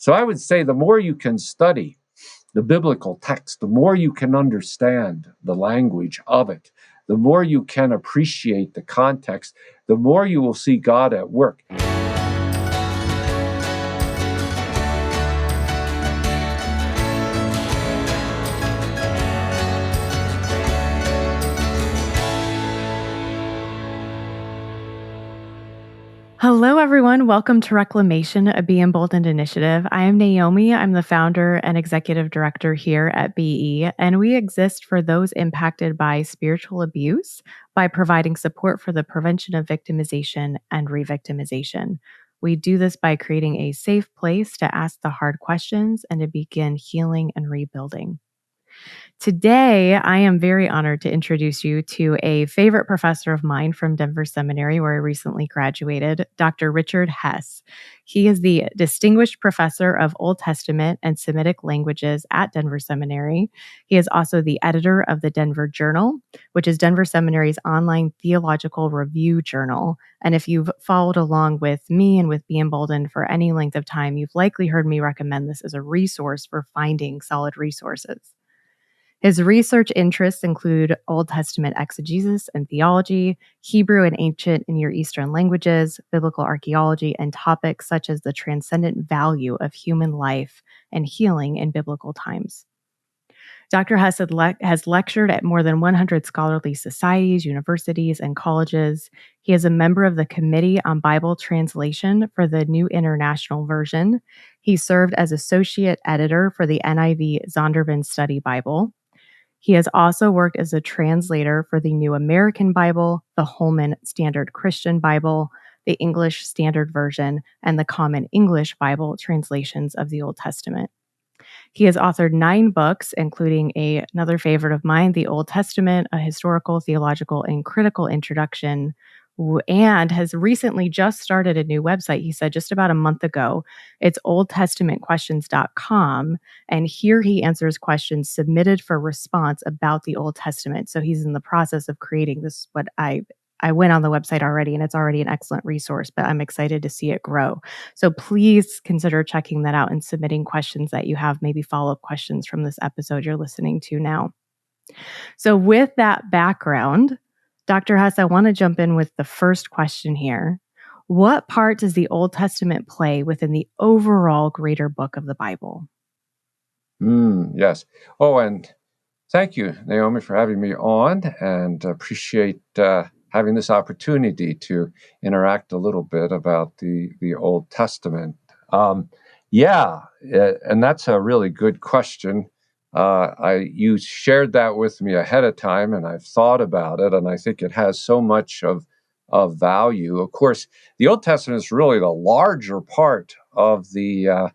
So I would say the more you can study the biblical text, the more you can understand the language of it, the more you can appreciate the context, the more you will see God at work. Hello, everyone. Welcome to Reclamation, a Be Emboldened initiative. I am Naomi. I'm the founder and executive director here at BE, and we exist for those impacted by spiritual abuse by providing support for the prevention of victimization and re-victimization. We do this by creating a safe place to ask the hard questions and to begin healing and rebuilding. Today, I am very honored to introduce you to a favorite professor of mine from Denver Seminary, where I recently graduated, Dr. Richard Hess. He is the Distinguished Professor of Old Testament and Semitic Languages at Denver Seminary. He is also the editor of the Denver Journal, which is Denver Seminary's online theological review journal. And if you've followed along with me and with Be Emboldened for any length of time, you've likely heard me recommend this as a resource for finding solid resources. His research interests include Old Testament exegesis and theology, Hebrew and ancient and Near Eastern languages, biblical archaeology, and topics such as the transcendent value of human life and healing in biblical times. Dr. Hess has lectured at more than 100 scholarly societies, universities, and colleges. He is a member of the Committee on Bible Translation for the New International Version. He served as associate editor for the NIV Zondervan Study Bible. He has also worked as a translator for the New American Bible, the Holman Standard Christian Bible, the English Standard Version, and the Common English Bible translations of the Old Testament. He has authored 9 books, including another favorite of mine, The Old Testament, a historical, theological, and critical introduction, and has recently just started a new website, he said just about a month ago. It's oldtestamentquestions.com, and here he answers questions submitted for response about the Old Testament. So he's in the process of creating this, what I went on the website already, and it's already an excellent resource, but I'm excited to see it grow. So please consider checking that out and submitting questions that you have, maybe follow-up questions from this episode you're listening to now. So with that background, Dr. Hess, I want to jump in with the first question here. What part does the Old Testament play within the overall greater book of the Bible? Yes. Oh, and thank you, Naomi, for having me on, and appreciate having this opportunity to interact a little bit about the Old Testament. And that's a really good question. You shared that with me ahead of time, and I've thought about it, and I think it has so much of value. Of course, the Old Testament is really the larger part of the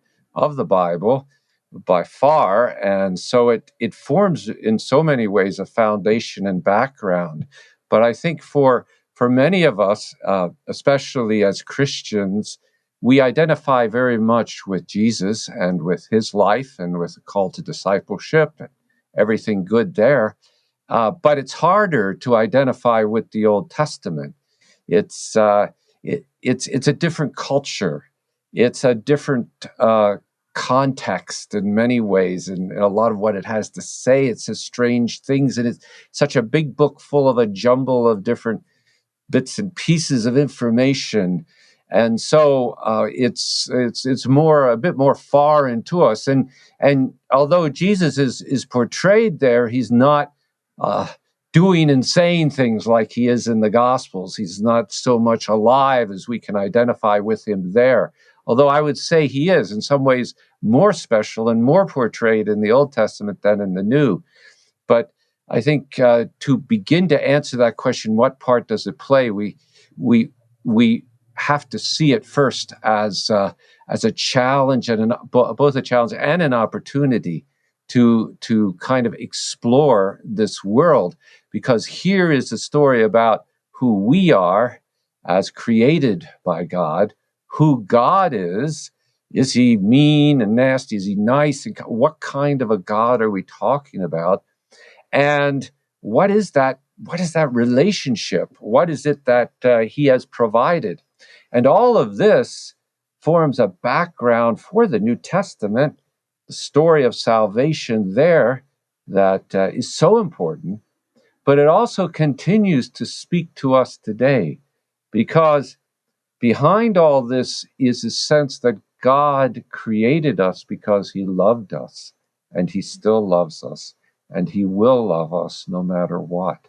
Bible by far, and so it forms in so many ways a foundation and background. But I think for many of us, especially as Christians, we identify very much with Jesus and with his life and with the call to discipleship and everything good there. But it's harder to identify with the Old Testament. It's a different culture. It's a different context in many ways, and a lot of what it has to say. It says strange things, and it's such a big book full of a jumble of different bits and pieces of information. And so it's a bit more foreign to us. And although Jesus is portrayed there, he's not doing and saying things like he is in the Gospels. He's not so much alive as we can identify with him there. Although I would say he is in some ways more special and more portrayed in the Old Testament than in the New. But I think to begin to answer that question, what part does it play? We have to see it first as a challenge, and both a challenge and an opportunity to kind of explore this world, because here is a story about who we are as created by God, who God is. Is he mean and nasty? Is he nice? And what kind of a God are we talking about? And what is that relationship? What is it that he has provided? And all of this forms a background for the New Testament, the story of salvation there that is so important. But it also continues to speak to us today, because behind all this is a sense that God created us because he loved us, and he still loves us, and he will love us no matter what.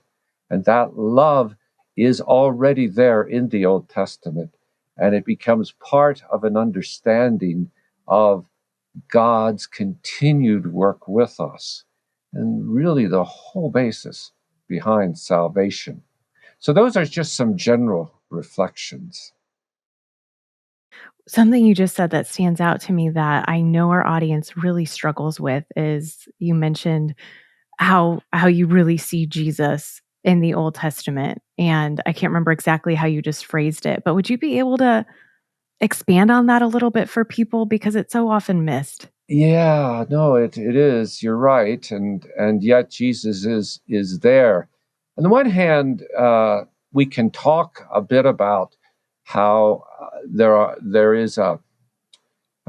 And that love is already there in the Old Testament, and it becomes part of an understanding of God's continued work with us, and really the whole basis behind salvation. So those are just some general reflections. Something you just said that stands out to me that I know our audience really struggles with is you mentioned how you really see Jesus in the Old Testament, and I can't remember exactly how you just phrased it, but would you be able to expand on that a little bit for people because it's so often missed? Yeah, no, it is. You're right, and yet Jesus is there. On the one hand, we can talk a bit about how there is a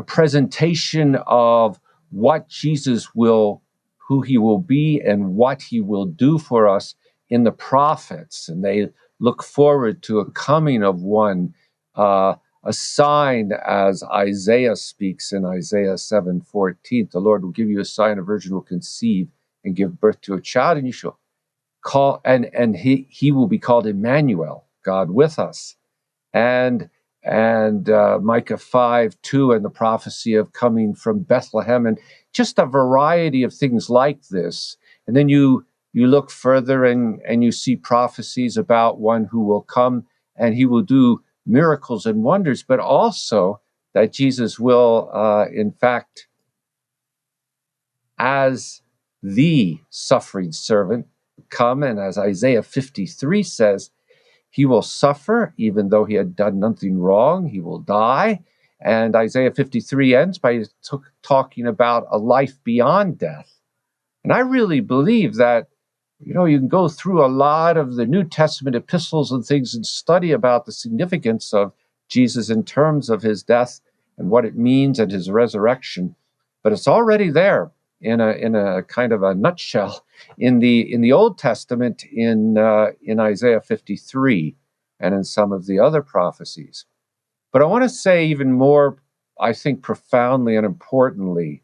presentation of what Jesus will, who he will be, and what he will do for us in the prophets. And they look forward to a coming of one, a sign, as Isaiah speaks in Isaiah 7:14. The Lord will give you a sign: a virgin will conceive and give birth to a child, and you shall call, and he will be called Emmanuel, God with us. And Micah 5:2, and the prophecy of coming from Bethlehem, and just a variety of things like this. And then you look further, and you see prophecies about one who will come, and he will do miracles and wonders, but also that Jesus will, in fact, as the suffering servant, come, and as Isaiah 53 says, he will suffer even though he had done nothing wrong. He will die. And Isaiah 53 ends by talking about a life beyond death. And I really believe that, you can go through a lot of the New Testament epistles and things and study about the significance of Jesus in terms of his death and what it means and his resurrection. But it's already there in a kind of a nutshell in the Old Testament, in Isaiah 53 and in some of the other prophecies. But I want to say even more, I think, profoundly and importantly,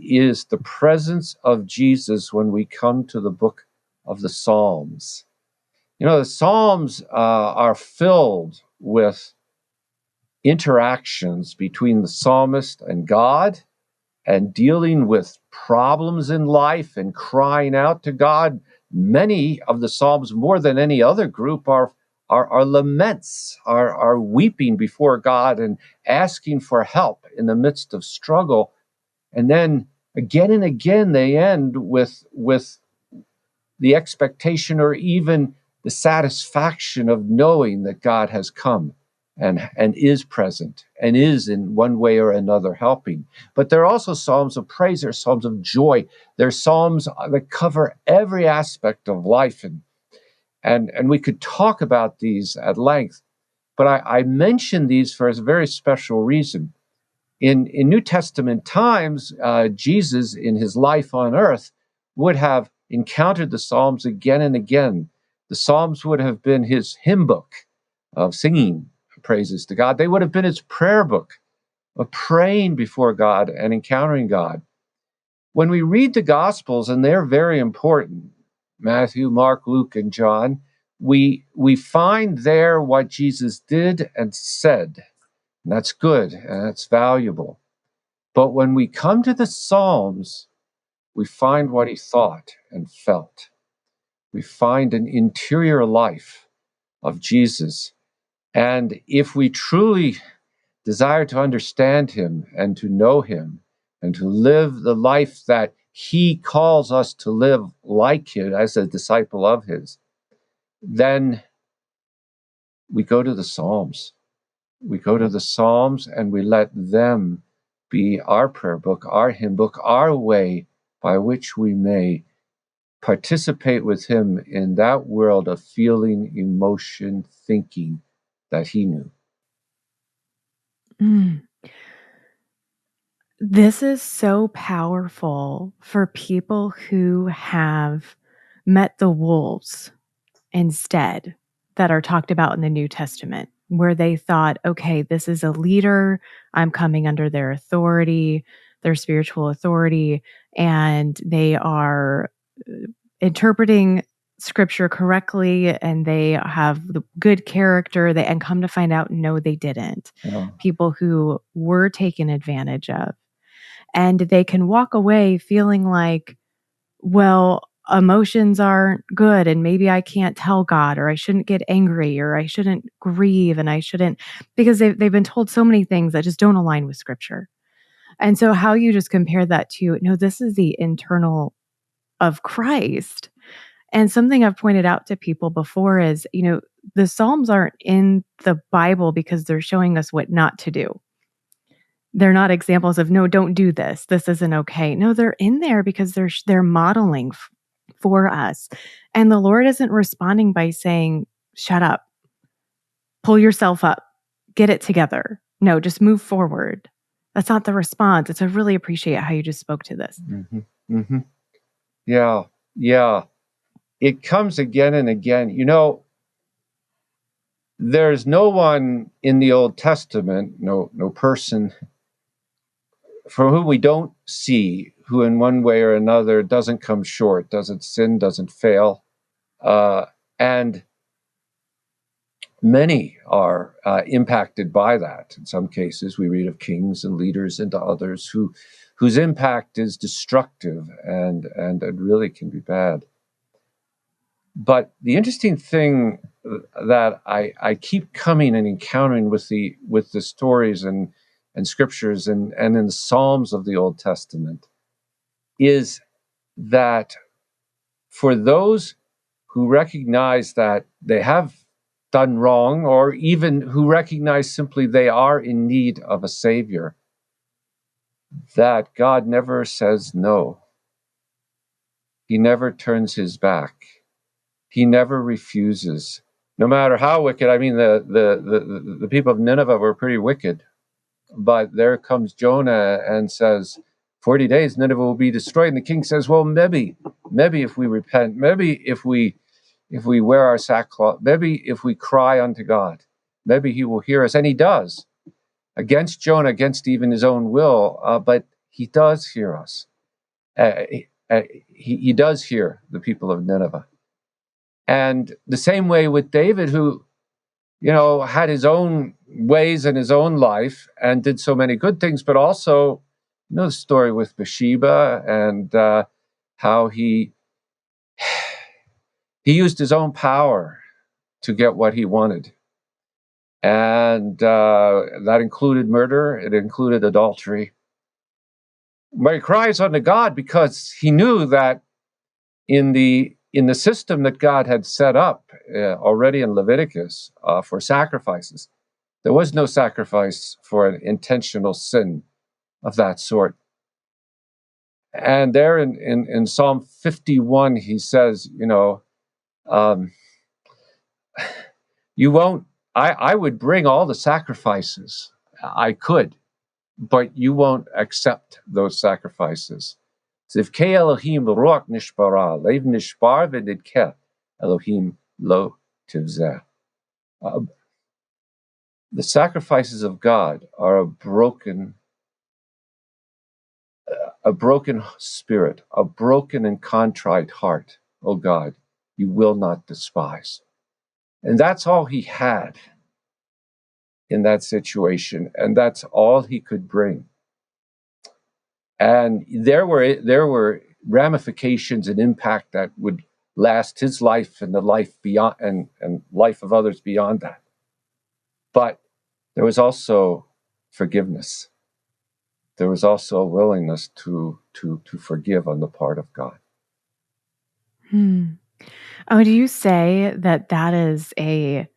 is the presence of Jesus when we come to the book of the Psalms. The Psalms are filled with interactions between the psalmist and God, and dealing with problems in life and crying out to God. Many of the Psalms, more than any other group, are laments, are weeping before God and asking for help in the midst of struggle. And then again and again, they end with the expectation or even the satisfaction of knowing that God has come and is present and is in one way or another helping. But there are also psalms of praise, there are psalms of joy, there are psalms that cover every aspect of life. And we could talk about these at length, but I mention these for a very special reason. In New Testament times, Jesus, in his life on earth, would have encountered the Psalms again and again. The Psalms would have been his hymn book of singing praises to God. They would have been his prayer book of praying before God and encountering God. When we read the Gospels, and they're very important, Matthew, Mark, Luke, and John, we find there what Jesus did and said. And that's good, and that's valuable. But when we come to the Psalms, we find what he thought and felt. We find an interior life of Jesus. And if we truly desire to understand him and to know him and to live the life that he calls us to live like him as a disciple of his, then we go to the Psalms. We go to the Psalms and we let them be our prayer book, our hymn book, our way by which we may participate with him in that world of feeling, emotion, thinking that he knew. Mm. This is so powerful for people who have met the wolves instead that are talked about in the New Testament, where they thought, okay, this is a leader. I'm coming under their authority, their spiritual authority, and they are interpreting scripture correctly and they have the good character and come to find out, no, they didn't. Yeah. People who were taken advantage of. And they can walk away feeling like, well, emotions aren't good and maybe I can't tell God, or I shouldn't get angry, or I shouldn't grieve, and I shouldn't, because they've been told so many things that just don't align with scripture. And so how you just compare that to, no, this is the internal of Christ. And something I've pointed out to people before is, the Psalms aren't in the Bible because they're showing us what not to do. They're not examples of, no, don't do this. This isn't okay. No, they're in there because they're modeling for us. And the Lord isn't responding by saying, shut up, pull yourself up, get it together. No, just move forward. That's not the response. It's I really appreciate how you just spoke to this. Mm-hmm. Mm-hmm. Yeah. Yeah. It comes again and again. There's no one in the Old Testament, no person for whom we don't see who in one way or another doesn't come short, doesn't sin, doesn't fail. And many are impacted by that. In some cases, we read of kings and leaders and others whose impact is destructive and really can be bad. But the interesting thing that I keep coming and encountering with the stories and scriptures and in the Psalms of the Old Testament is that for those who recognize that they have done wrong, or even who recognize simply they are in need of a savior, that God never says no. He never turns his back. He never refuses, no matter how wicked. I mean, the people of Nineveh were pretty wicked, but there comes Jonah and says, 40 days, Nineveh will be destroyed. And the king says, well, maybe if we repent, maybe if we wear our sackcloth, maybe if we cry unto God, maybe he will hear us. And he does, against Jonah, against even his own will, but he does hear us. He does hear the people of Nineveh. And the same way with David, who, had his own ways in his own life and did so many good things, but also, the story with Bathsheba and how he used his own power to get what he wanted. And that included murder. It included adultery. But he cries unto God because he knew that in the system that God had set up already in Leviticus for sacrifices, there was no sacrifice for an intentional sin of that sort. And there in Psalm 51, he says, you won't, I would bring all the sacrifices I could, but you won't accept those sacrifices. Zivkei Elohim roach nishbara, leiv nishbar v'nidkeh Elohim lo tivzeh. The sacrifices of God are a broken spirit, a broken and contrite heart, O God, you will not despise. And that's all he had in that situation, and that's all he could bring. And there were ramifications and impact that would last his life and the life beyond, and life of others beyond that. But there was also forgiveness. There was also a willingness to forgive on the part of God. Would you say that is an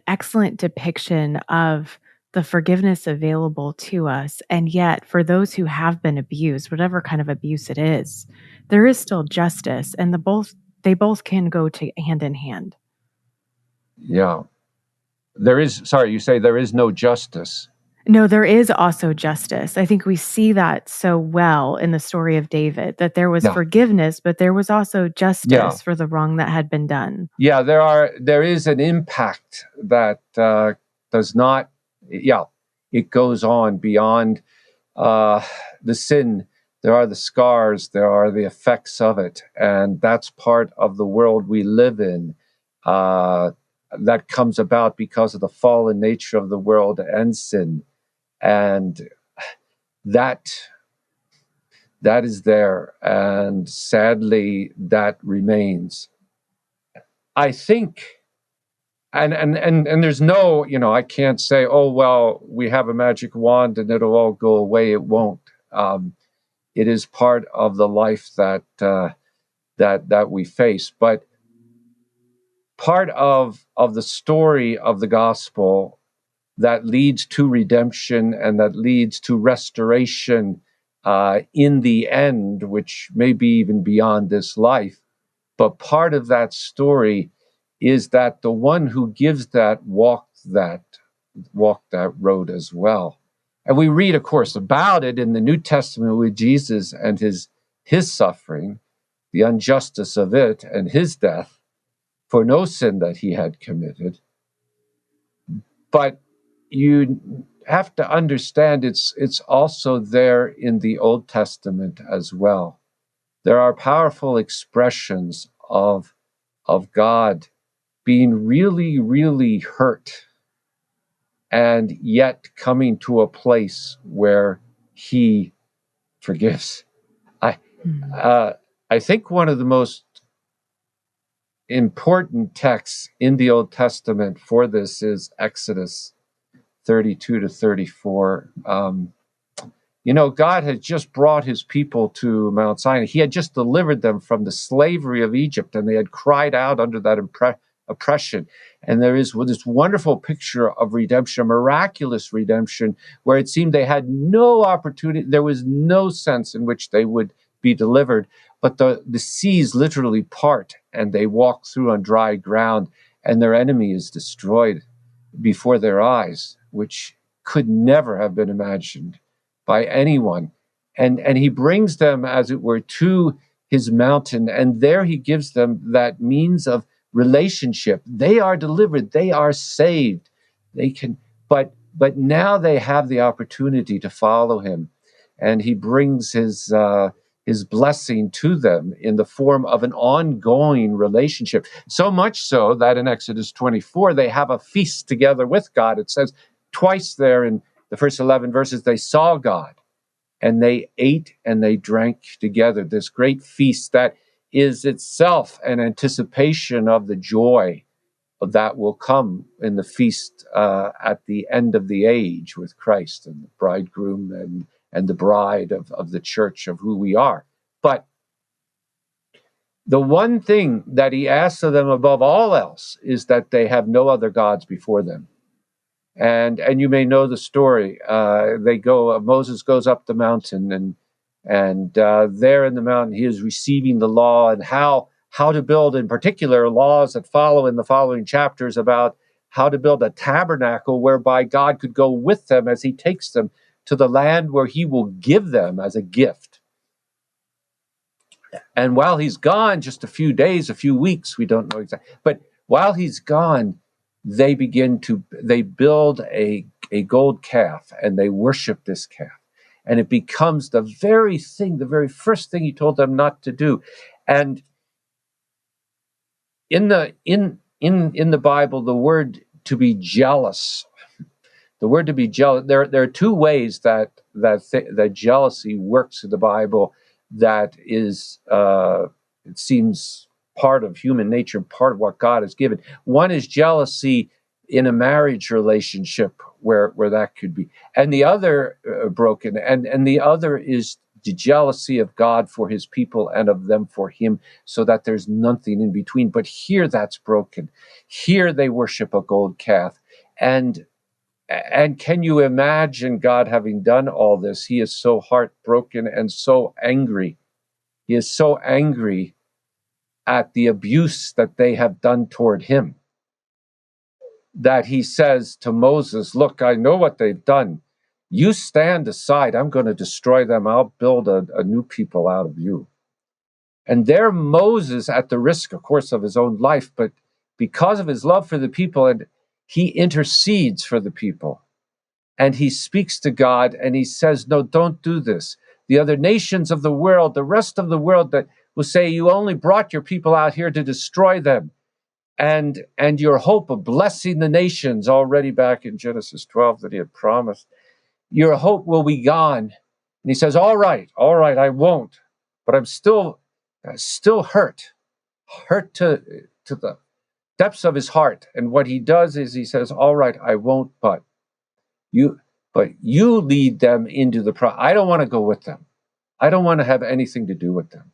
excellent depiction of the forgiveness available to us? And yet, for those who have been abused, whatever kind of abuse it is, there is still justice, and they both can go hand in hand. Yeah. you say there is no justice. No, there is also justice. I think we see that so well in the story of David, that there was Yeah. forgiveness, but there was also justice Yeah. for the wrong that had been done. Yeah, there is an impact that does not, it goes on beyond the sin. There are the scars, there are the effects of it, and that's part of the world we live in. That comes about because of the fallen nature of the world and sin. And that is there, and sadly that remains. I think, and there's no, I can't say, oh well, we have a magic wand and it'll all go away. It won't. It is part of the life that we face. But part of the story of the gospel that leads to redemption and that leads to restoration in the end, which may be even beyond this life. But part of that story is that the one who gives that walked that road as well. And we read, of course, about it in the New Testament with Jesus and his suffering, the injustice of it, and his death for no sin that he had committed. But you have to understand it's also there in the Old Testament as well. There are powerful expressions of God being really, really hurt and yet coming to a place where he forgives. I think one of the most important texts in the Old Testament for this is Exodus 32 to 34. God had just brought his people to Mount Sinai. He had just delivered them from the slavery of Egypt, and they had cried out under that oppression. And there is this wonderful picture of redemption, miraculous redemption, where it seemed they had no opportunity. There was no sense in which they would be delivered. But the seas literally part, and they walk through on dry ground, and their enemy is destroyed before their eyes, which could never have been imagined by anyone. And he brings them, as it were, to his mountain, and there he gives them that means of relationship. They are delivered, they are saved. They can, but now they have the opportunity to follow him, and he brings his blessing to them in the form of an ongoing relationship. So much so that in Exodus 24, they have a feast together with God. It says twice there in the first 11 verses, they saw God and they ate and they drank together. This great feast that is itself an anticipation of the joy that will come in the feast at the end of the age with Christ and the bridegroom and the bride of the church of who we are. But the one thing that he asks of them above all else is that they have no other gods before them. And you may know the story. Moses goes up the mountain, and there in the mountain he is receiving the law and how to build, in particular, laws that follow in the following chapters about how to build a tabernacle whereby God could go with them as he takes them to the land where he will give them as a gift. And while he's gone, just a few days, a few weeks, we don't know exactly, but while he's gone, they build a gold calf and they worship this calf. And it becomes the very first thing he told them not to do. And in the Bible, the word to be jealous, there are two ways that jealousy works in the Bible. That is, it seems, part of human nature, part of what God has given. One is jealousy in a marriage relationship where that could be, and the other broken, and the other is the jealousy of God for his people and of them for him, so that there's nothing in between. But here that's broken. Here they worship a gold calf. And can you imagine God having done all this? He is so heartbroken and so angry. He is so angry at the abuse that they have done toward him. that he says to Moses, look, I know what they've done. You stand aside. I'm going to destroy them. I'll build a new people out of you. And there Moses, at the risk, of course, of his own life, but because of his love for the people, and he intercedes for the people. And he speaks to God and he says, no, don't do this. The other nations of the world, the rest of the world that will say, you only brought your people out here to destroy them. And your hope of blessing the nations already back in Genesis 12 that he had promised, your hope will be gone. And he says, all right, I won't. But I'm still hurt to the depths of his heart. And what he does is he says, all right, I won't, but you lead them into the I don't want to go with them. I don't want to have anything to do with them.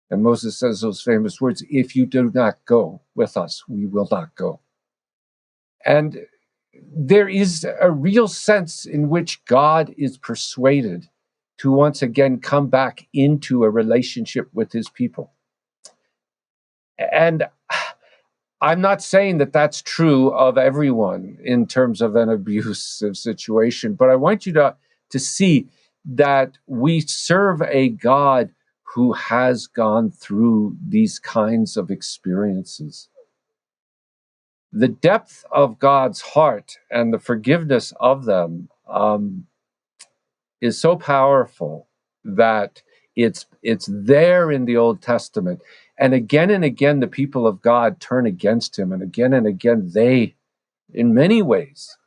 And Moses says those famous words, if you do not go with us, we will not go. And there is a real sense in which God is persuaded to once again come back into a relationship with his people. And I'm not saying that that's true of everyone in terms of an abusive situation, but I want you to see that we serve a God who has gone through these kinds of experiences. The depth of God's heart and the forgiveness of them is so powerful that it's there in the Old Testament. And again, the people of God turn against him. And again, they, in many ways,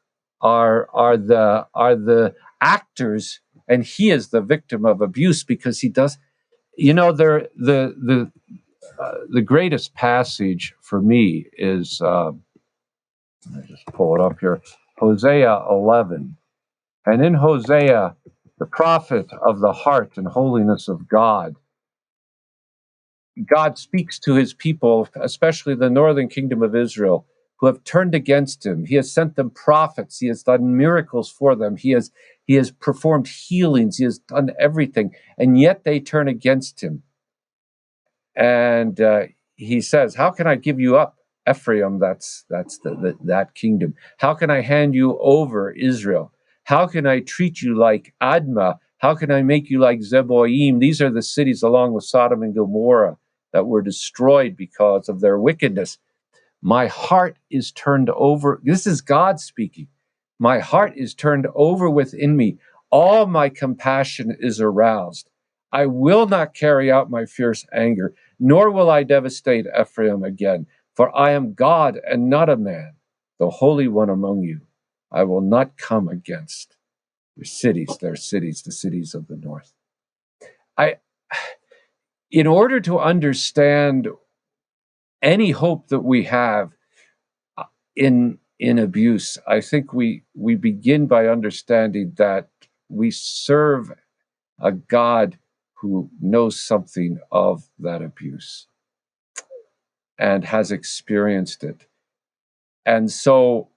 are the actors, and he is the victim of abuse because he does. You know, the greatest passage for me is, let me just pull it up here, Hosea 11. And in Hosea, the prophet of the heart and holiness of God speaks to his people, especially the northern kingdom of Israel, who have turned against him. He has sent them prophets. He has done miracles for them. He has performed healings. He has done everything. And yet they turn against him. And he says, how can I give you up, Ephraim? That's that kingdom. How can I hand you over, Israel? How can I treat you like Admah? How can I make you like Zeboim? These are the cities along with Sodom and Gomorrah that were destroyed because of their wickedness. My heart is turned over. This is God speaking. My heart is turned over within me. All my compassion is aroused. I will not carry out my fierce anger, nor will I devastate Ephraim again. For I am God and not a man, the Holy One among you. I will not come against their cities, the cities of the north. In order to understand any hope that we have in abuse, I think we begin by understanding that we serve a God who knows something of that abuse and has experienced it. And so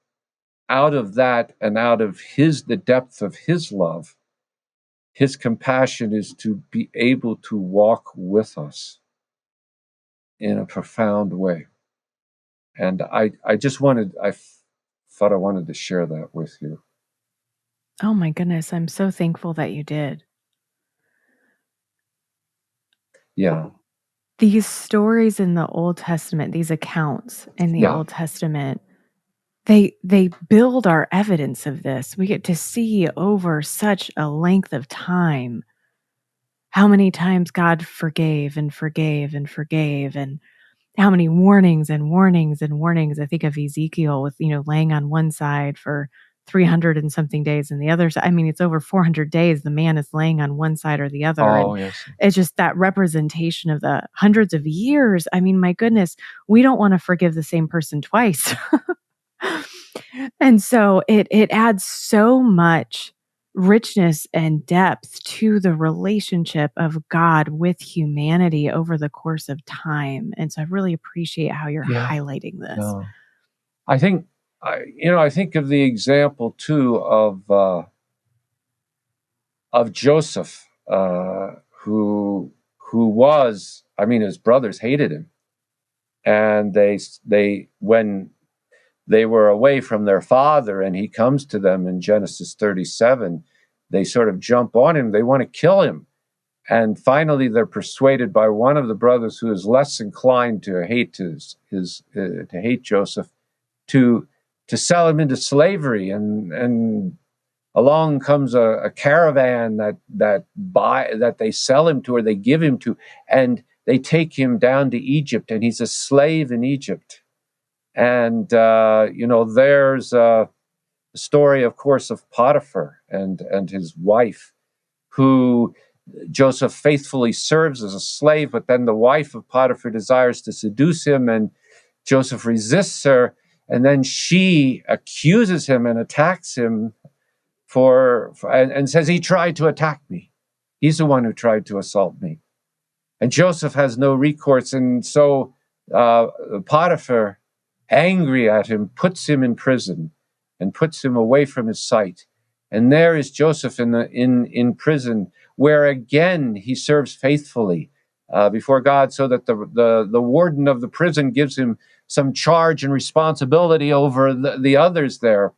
out of that and out of the depth of his love, his compassion is to be able to walk with us in a profound way. And I thought I wanted to share that with you. Oh my goodness, I'm so thankful that you did. Yeah. These stories in the Old Testament, these accounts in the Old Testament, they build our evidence of this. We get to see over such a length of time how many times God forgave and forgave and forgave, and how many warnings and warnings and warnings. I think of Ezekiel with, laying on one side for 300 and something days and the other side. I mean, it's over 400 days the man is laying on one side or the other. Oh, and yes. It's just that representation of the hundreds of years. I mean, my goodness, we don't want to forgive the same person twice. And so it adds so much richness and depth to the relationship of God with humanity over the course of time. And so I really appreciate how you're highlighting this. Yeah. I think, I think of the example too of Joseph, who was, his brothers hated him, and when they were away from their father and he comes to them in Genesis 37, they sort of jump on him. They want to kill him. And finally, they're persuaded by one of the brothers who is less inclined to hate to hate Joseph, to sell him into slavery. And along comes a caravan that they sell him to, or they give him to, and they take him down to Egypt, and he's a slave in Egypt. And there's the story, of course, of Potiphar and his wife, who Joseph faithfully serves as a slave, but then the wife of Potiphar desires to seduce him, and Joseph resists her, and then she accuses him and attacks him and says, he tried to attack me. He's the one who tried to assault me. And Joseph has no recourse, and so Potiphar, angry at him, puts him in prison and puts him away from his sight. And there is Joseph in prison, where again he serves faithfully before God, so that the warden of the prison gives him some charge and responsibility over the others there.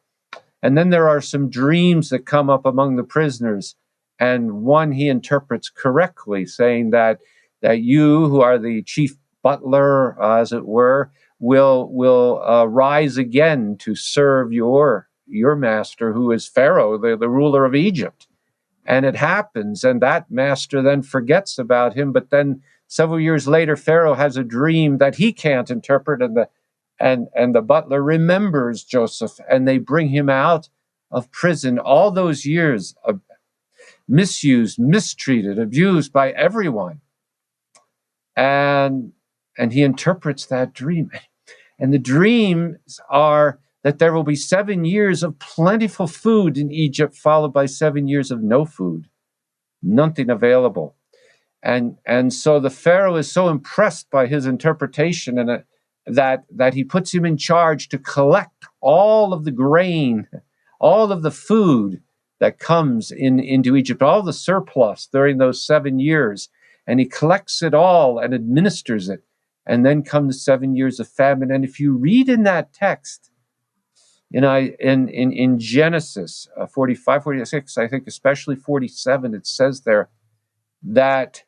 And then there are some dreams that come up among the prisoners, and one he interprets correctly, saying that you, who are the chief butler, as it were, will rise again to serve your master, who is Pharaoh, the ruler of Egypt. And it happens, and that master then forgets about him. But then several years later, Pharaoh has a dream that he can't interpret, and the butler remembers Joseph, and they bring him out of prison. All those years of misused, mistreated, abused by everyone. And he interprets that dream. And the dreams are that there will be 7 years of plentiful food in Egypt, followed by 7 years of no food, nothing available. And so the Pharaoh is so impressed by his interpretation, and that he puts him in charge to collect all of the grain, all of the food that comes into Egypt, all the surplus during those 7 years. And he collects it all and administers it. And then come the 7 years of famine. And if you read in that text, in Genesis 45, 46, I think especially 47, it says there that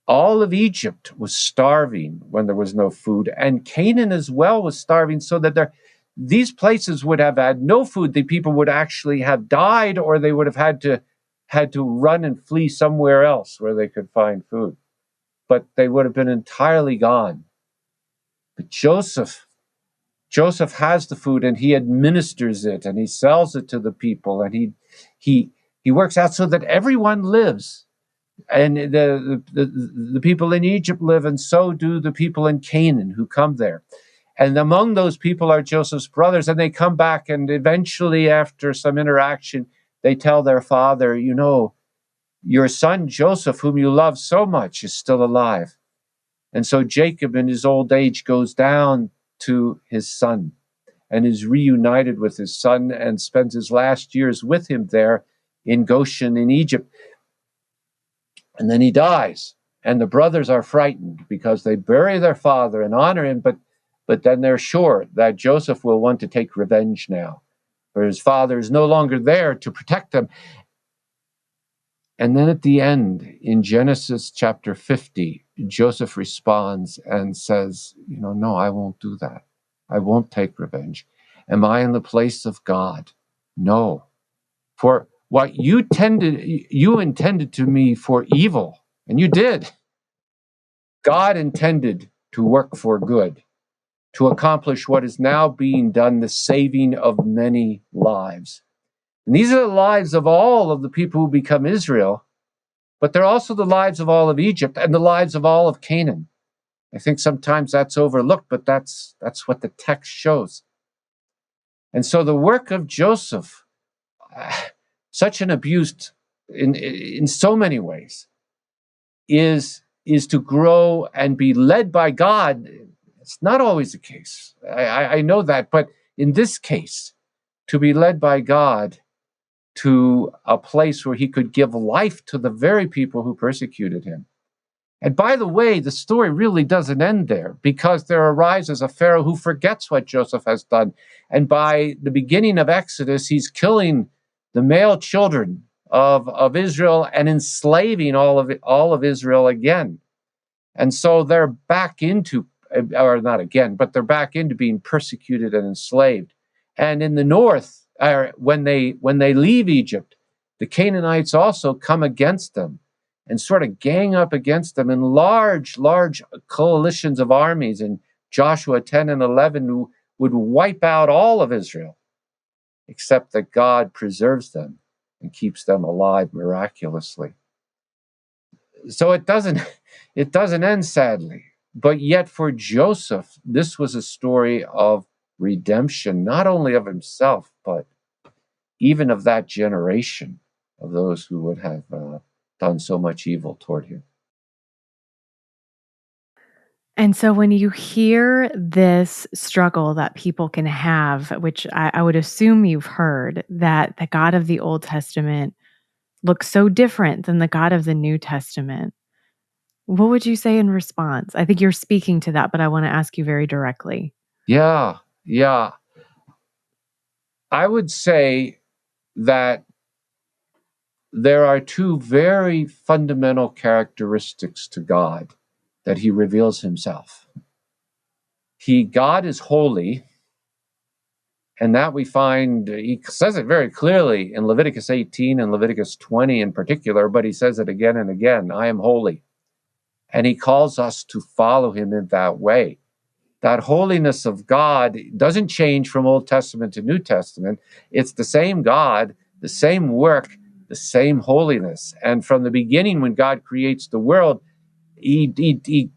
all of Egypt was starving when there was no food, and Canaan as well was starving, so that these places would have had no food. The people would actually have died, or they would have had to run and flee somewhere else where they could find food. But they would have been entirely gone. But Joseph has the food, and he administers it, and he sells it to the people, and he works out so that everyone lives. And the people in Egypt live, and so do the people in Canaan who come there. And among those people are Joseph's brothers, and they come back, and eventually, after some interaction, they tell their father, your son Joseph, whom you love so much, is still alive. And so Jacob, in his old age, goes down to his son and is reunited with his son and spends his last years with him there in Goshen in Egypt. And then he dies, and the brothers are frightened because they bury their father and honor him, but then they're sure that Joseph will want to take revenge now, for his father is no longer there to protect them. And then at the end, in Genesis chapter 50, Joseph responds and says, no, I won't do that. I won't take revenge. Am I in the place of God? No. For what you intended to me for evil, and you did. God intended to work for good, to accomplish what is now being done, the saving of many lives. And these are the lives of all of the people who become Israel, but they're also the lives of all of Egypt and the lives of all of Canaan. I think sometimes that's overlooked, but that's what the text shows. And so the work of Joseph, such an abuse in so many ways, is to grow and be led by God. It's not always the case. I know that, but in this case, to be led by God to a place where he could give life to the very people who persecuted him. And by the way, the story really doesn't end there, because there arises a Pharaoh who forgets what Joseph has done. And by the beginning of Exodus, he's killing the male children of Israel and enslaving all of Israel again. And so they're back into, or not again, but they're back into being persecuted and enslaved. And in the north, when they leave Egypt, the Canaanites also come against them and sort of gang up against them in large coalitions of armies in Joshua 10 and 11 who would wipe out all of Israel, except that God preserves them and keeps them alive miraculously. So it doesn't end sadly. But yet for Joseph, this was a story of redemption, not only of himself, but even of that generation of those who would have done so much evil toward him. And so when you hear this struggle that people can have, which I would assume you've heard, that the God of the Old Testament looks so different than the God of the New Testament, what would you say in response? I think you're speaking to that, but I want to ask you very directly. Yeah. I would say that there are two very fundamental characteristics to God that he reveals himself. God is holy, and that we find, he says it very clearly in Leviticus 18 and Leviticus 20 in particular, but he says it again and again, I am holy. And he calls us to follow him in that way. That holiness of God doesn't change from Old Testament to New Testament. It's the same God, the same work, the same holiness. And from the beginning, when God creates the world, he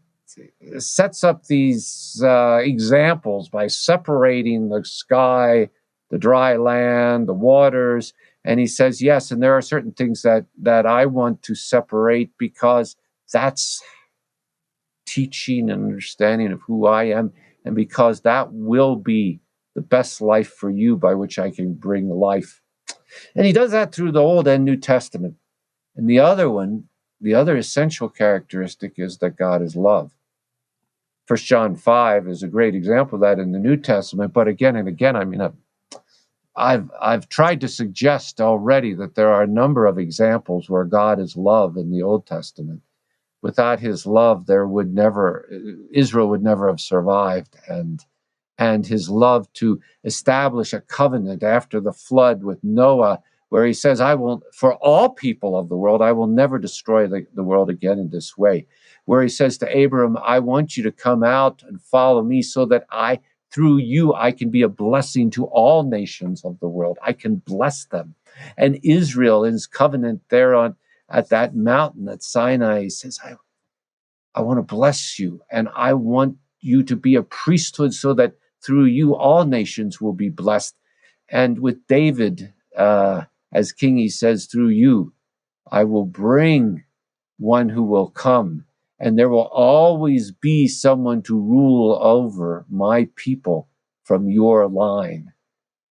sets up these examples by separating the sky, the dry land, the waters. And he says, yes, and there are certain things that I want to separate because that's teaching and understanding of who I am, and because that will be the best life for you by which I can bring life. And he does that through the Old and New Testament. And the other essential characteristic is that God is love. 1 John 5 is a great example of that in the New Testament, but again and again, I mean, I've tried to suggest already that there are a number of examples where God is love in the Old Testament. Without his love, Israel would never have survived. And his love to establish a covenant after the flood with Noah, where he says, for all people of the world, I will never destroy the world again in this way. Where he says to Abram, I want you to come out and follow me so that through you, I can be a blessing to all nations of the world. I can bless them. And Israel, in his covenant there at that mountain at Sinai, says, I want to bless you, and I want you to be a priesthood so that through you all nations will be blessed. And with David, as king, he says, through you, I will bring one who will come, and there will always be someone to rule over my people from your line.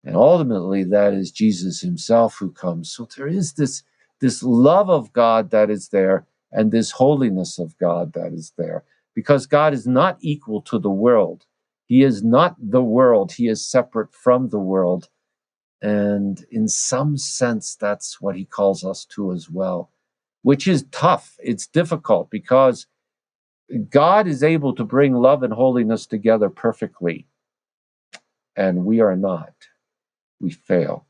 And ultimately, that is Jesus himself who comes. So there is this love of God that is there, and this holiness of God that is there, because God is not equal to the world. He is not the world. He is separate from the world. And in some sense, that's what he calls us to as well, which is tough. It's difficult because God is able to bring love and holiness together perfectly, and we are not. We fail.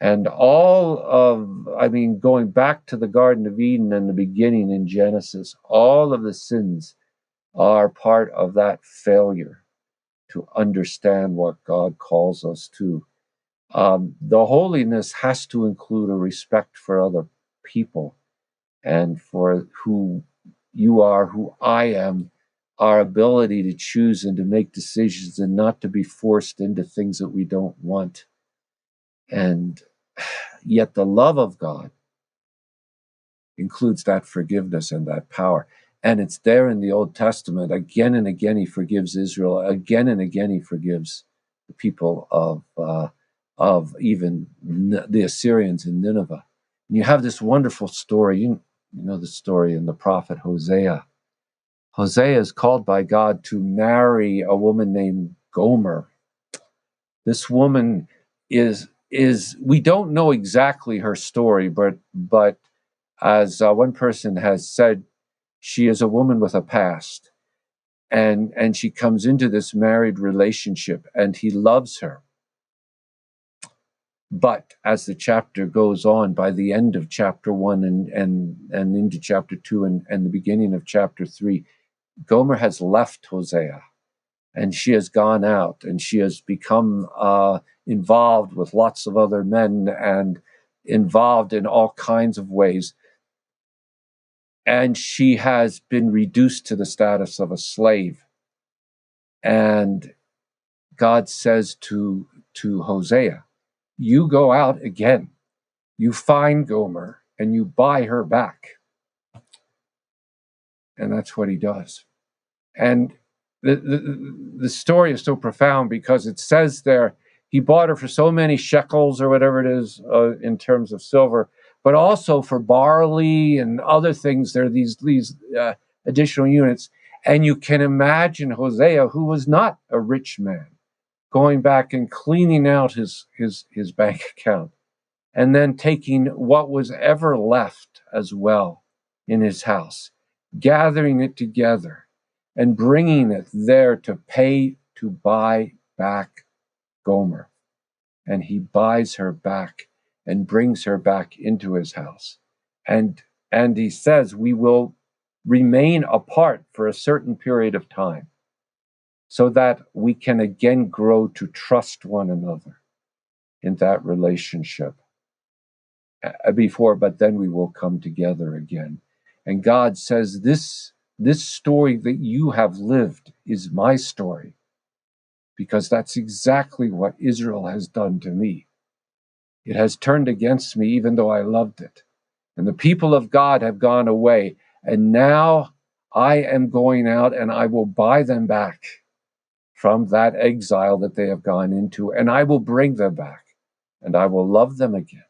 And going back to the Garden of Eden in the beginning in Genesis, all of the sins are part of that failure to understand what God calls us to. The holiness has to include a respect for other people and for who you are, who I am, our ability to choose and to make decisions and not to be forced into things that we don't want. And yet the love of God includes that forgiveness and that power. And it's there in the Old Testament. Again and again, he forgives Israel. Again and again, he forgives the people of even the Assyrians in Nineveh. And you have this wonderful story. You know the story in the prophet Hosea. Hosea is called by God to marry a woman named Gomer. This woman is we don't know exactly her story, but as one person has said, she is a woman with a past, and she comes into this married relationship, and he loves her. But as the chapter goes on, by the end of chapter 1 and into chapter 2 and the beginning of chapter 3, Gomer has left Hosea, and she has gone out, and she has become involved with lots of other men and involved in all kinds of ways. And she has been reduced to the status of a slave. And God says to Hosea, you go out again, you find Gomer, and you buy her back. And that's what he does. And the story is so profound because it says there, he bought her for so many shekels or whatever it is in terms of silver, but also for barley and other things. There are these additional units. And you can imagine Hosea, who was not a rich man, going back and cleaning out his bank account, and then taking what was ever left as well in his house, gathering it together and bringing it there to buy back Gomer. And he buys her back and brings her back into his house. And he says, we will remain apart for a certain period of time so that we can again grow to trust one another in that relationship before, but then we will come together again. And God says, this story that you have lived is my story, because that's exactly what Israel has done to me. It has turned against me, even though I loved it. And the people of God have gone away. And now I am going out and I will buy them back from that exile that they have gone into. And I will bring them back and I will love them again.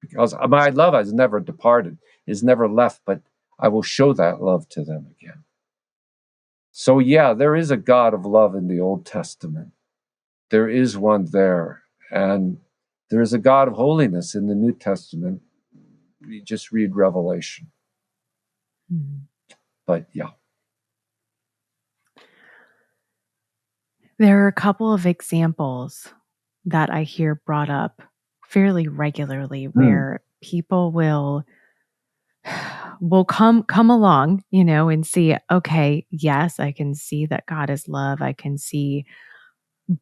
Because my love has never departed, is never left, but I will show that love to them again. So yeah, there is a God of love in the Old Testament. There is one there. And there is a God of holiness in the New Testament. You just read Revelation. Mm-hmm. But yeah. There are a couple of examples that I hear brought up fairly regularly where people will come along, and see, okay, yes, I can see that God is love. I can see,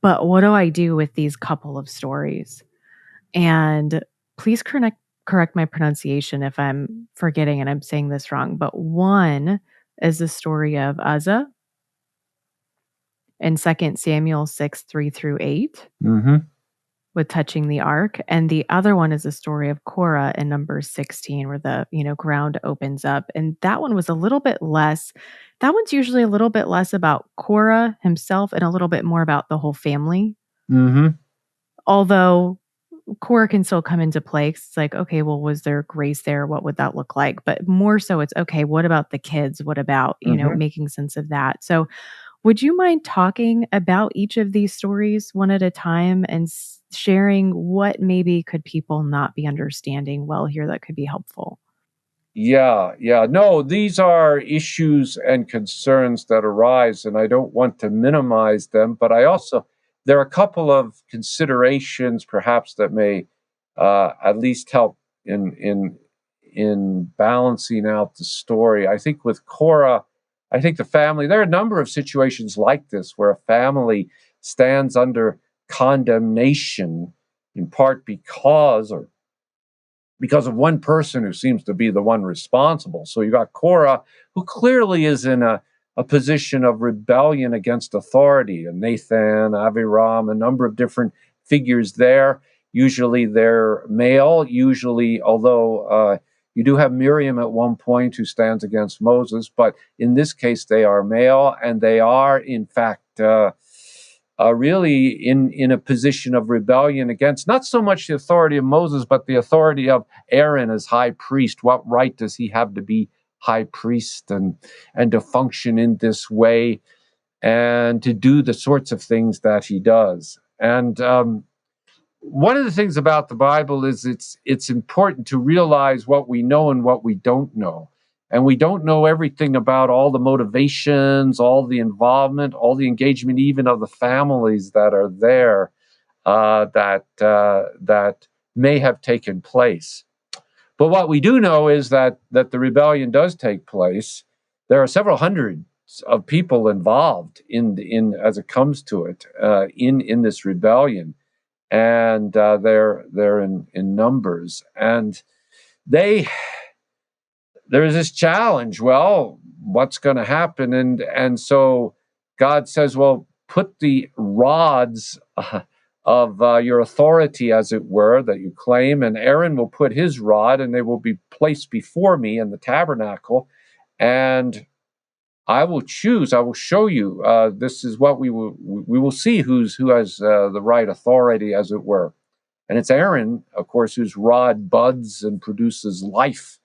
but what do I do with these couple of stories? And please correct my pronunciation if I'm forgetting and I'm saying this wrong, but one is the story of Uzzah in 2 Samuel 6:3-8. Mm-hmm. With touching the ark. And the other one is the story of Korah in Numbers 16, where the, ground opens up. And that one was a little bit less. That one's usually a little bit less about Korah himself and a little bit more about the whole family. Mm-hmm. Although Korah can still come into play. It's like, okay, well, was there grace there? What would that look like? But more so it's, okay, what about the kids? What about, making sense of that? So would you mind talking about each of these stories one at a time and sharing what maybe could people not be understanding well here that could be helpful? Yeah. No, these are issues and concerns that arise, and I don't want to minimize them, but there are a couple of considerations perhaps that may at least help in balancing out the story. I think with Korah, the family, there are a number of situations like this where a family stands under condemnation in part because of one person who seems to be the one responsible. So you got Korah, who clearly is in a position of rebellion against authority, and Nathan, Aviram, a number of different figures there. Usually they're male, although you do have Miriam at one point who stands against Moses, but in this case they are male, and they are in fact really in a position of rebellion against not so much the authority of Moses, but the authority of Aaron as high priest. What right does he have to be high priest and to function in this way and to do the sorts of things that he does? And one of the things about the Bible is it's important to realize what we know and what we don't know. And we don't know everything about all the motivations, all the involvement, all the engagement, even of the families that are there that may have taken place. But what we do know is that the rebellion does take place. There are several hundreds of people involved in as it comes to it in this rebellion, and they're in numbers, and there is this challenge. Well, what's going to happen? And so God says, well, put the rods of your authority, as it were, that you claim, and Aaron will put his rod, and they will be placed before me in the tabernacle, and I will show you. This is what we will see who has the right authority, as it were. And it's Aaron, of course, whose rod buds and produces life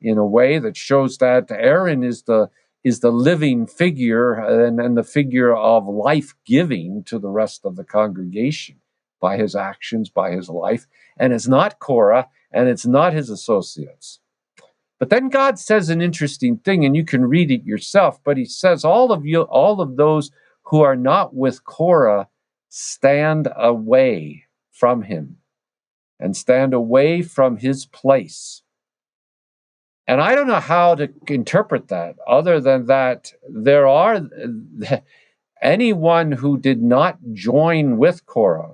in a way that shows that Aaron is the living figure and the figure of life giving to the rest of the congregation by his actions, by his life. And it's not Korah, and it's not his associates. But then God says an interesting thing, and you can read it yourself, but he says, all of those who are not with Korah stand away from him and stand away from his place. And I don't know how to interpret that other than that there are anyone who did not join with Korah,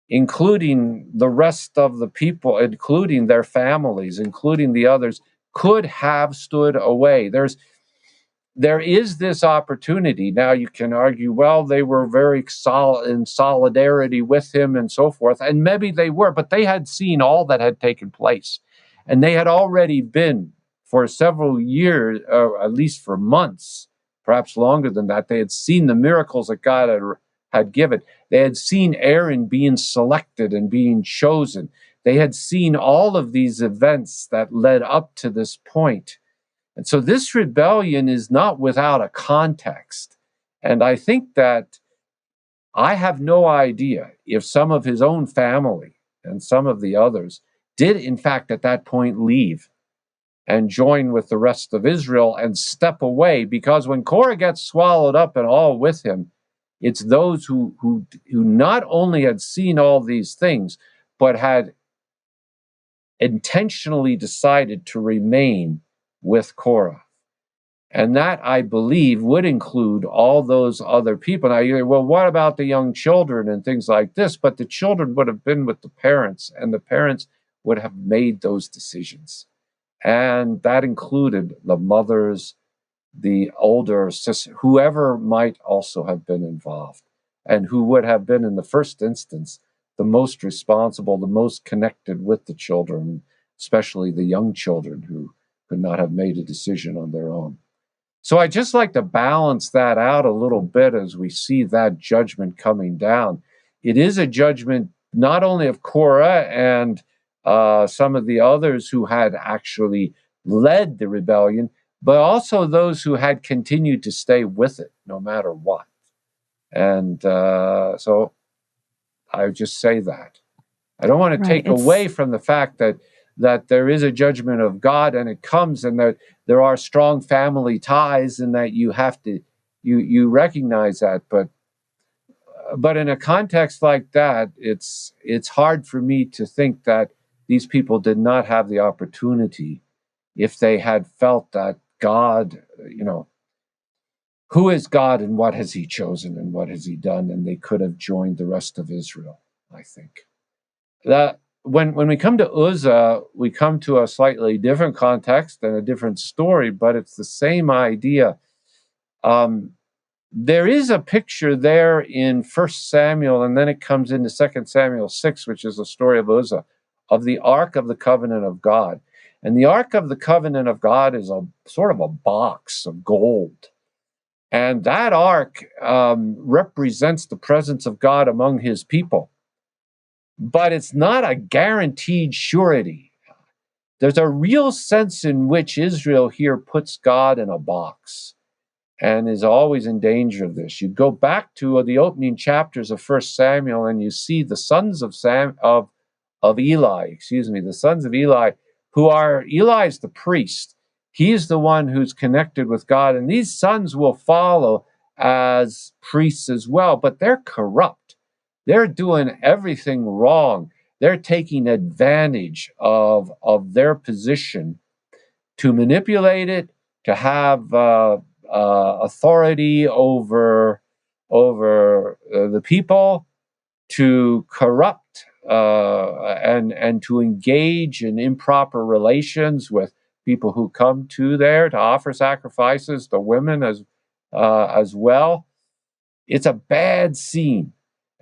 including the rest of the people, including their families, including the others, could have stood away. There is this opportunity. Now you can argue, well, they were very in solidarity with him and so forth, and maybe they were, but they had seen all that had taken place. And they had already been, for several years, or at least for months, perhaps longer than that, they had seen the miracles that God had given. They had seen Aaron being selected and being chosen. They had seen all of these events that led up to this point. And so this rebellion is not without a context. And I think that I have no idea if some of his own family and some of the others did, in fact, at that point leave and join with the rest of Israel and step away, because when Korah gets swallowed up and all with him, it's those who not only had seen all these things, but had intentionally decided to remain with Korah. And that, I believe, would include all those other people. Now, you're, well, what about the young children and things like this? But the children would have been with the parents, and the parents would have made those decisions. And that included the mothers, the older sisters, whoever might also have been involved, and who would have been, in the first instance, the most responsible, the most connected with the children, especially the young children who could not have made a decision on their own. So I just like to balance that out a little bit as we see that judgment coming down. It is a judgment not only of Korah and some of the others who had actually led the rebellion, but also those who had continued to stay with it no matter what. And so I would just say that. I don't want to take away from the fact that there is a judgment of God, and it comes, and that there are strong family ties, and that you have to you recognize that. But in a context like that, it's hard for me to think that these people did not have the opportunity, if they had felt that God, who is God and what has he chosen and what has he done, and they could have joined the rest of Israel, I think. That when we come to Uzzah, we come to a slightly different context and a different story, but it's the same idea. There is a picture there in 1 Samuel, and then it comes into 2 Samuel 6, which is the story of Uzzah, of the Ark of the Covenant of God. And the Ark of the Covenant of God is a sort of a box of gold. And that ark represents the presence of God among his people. But it's not a guaranteed surety. There's a real sense in which Israel here puts God in a box and is always in danger of this. You go back to the opening chapters of 1 Samuel and you see the sons of Eli, the sons of Eli, who are, Eli's the priest. He's the one who's connected with God, and these sons will follow as priests as well, but they're corrupt. They're doing everything wrong. They're taking advantage of their position to manipulate it, to have authority over the people, to corrupt and to engage in improper relations with people who come to there to offer sacrifices, the women as well. It's a bad scene.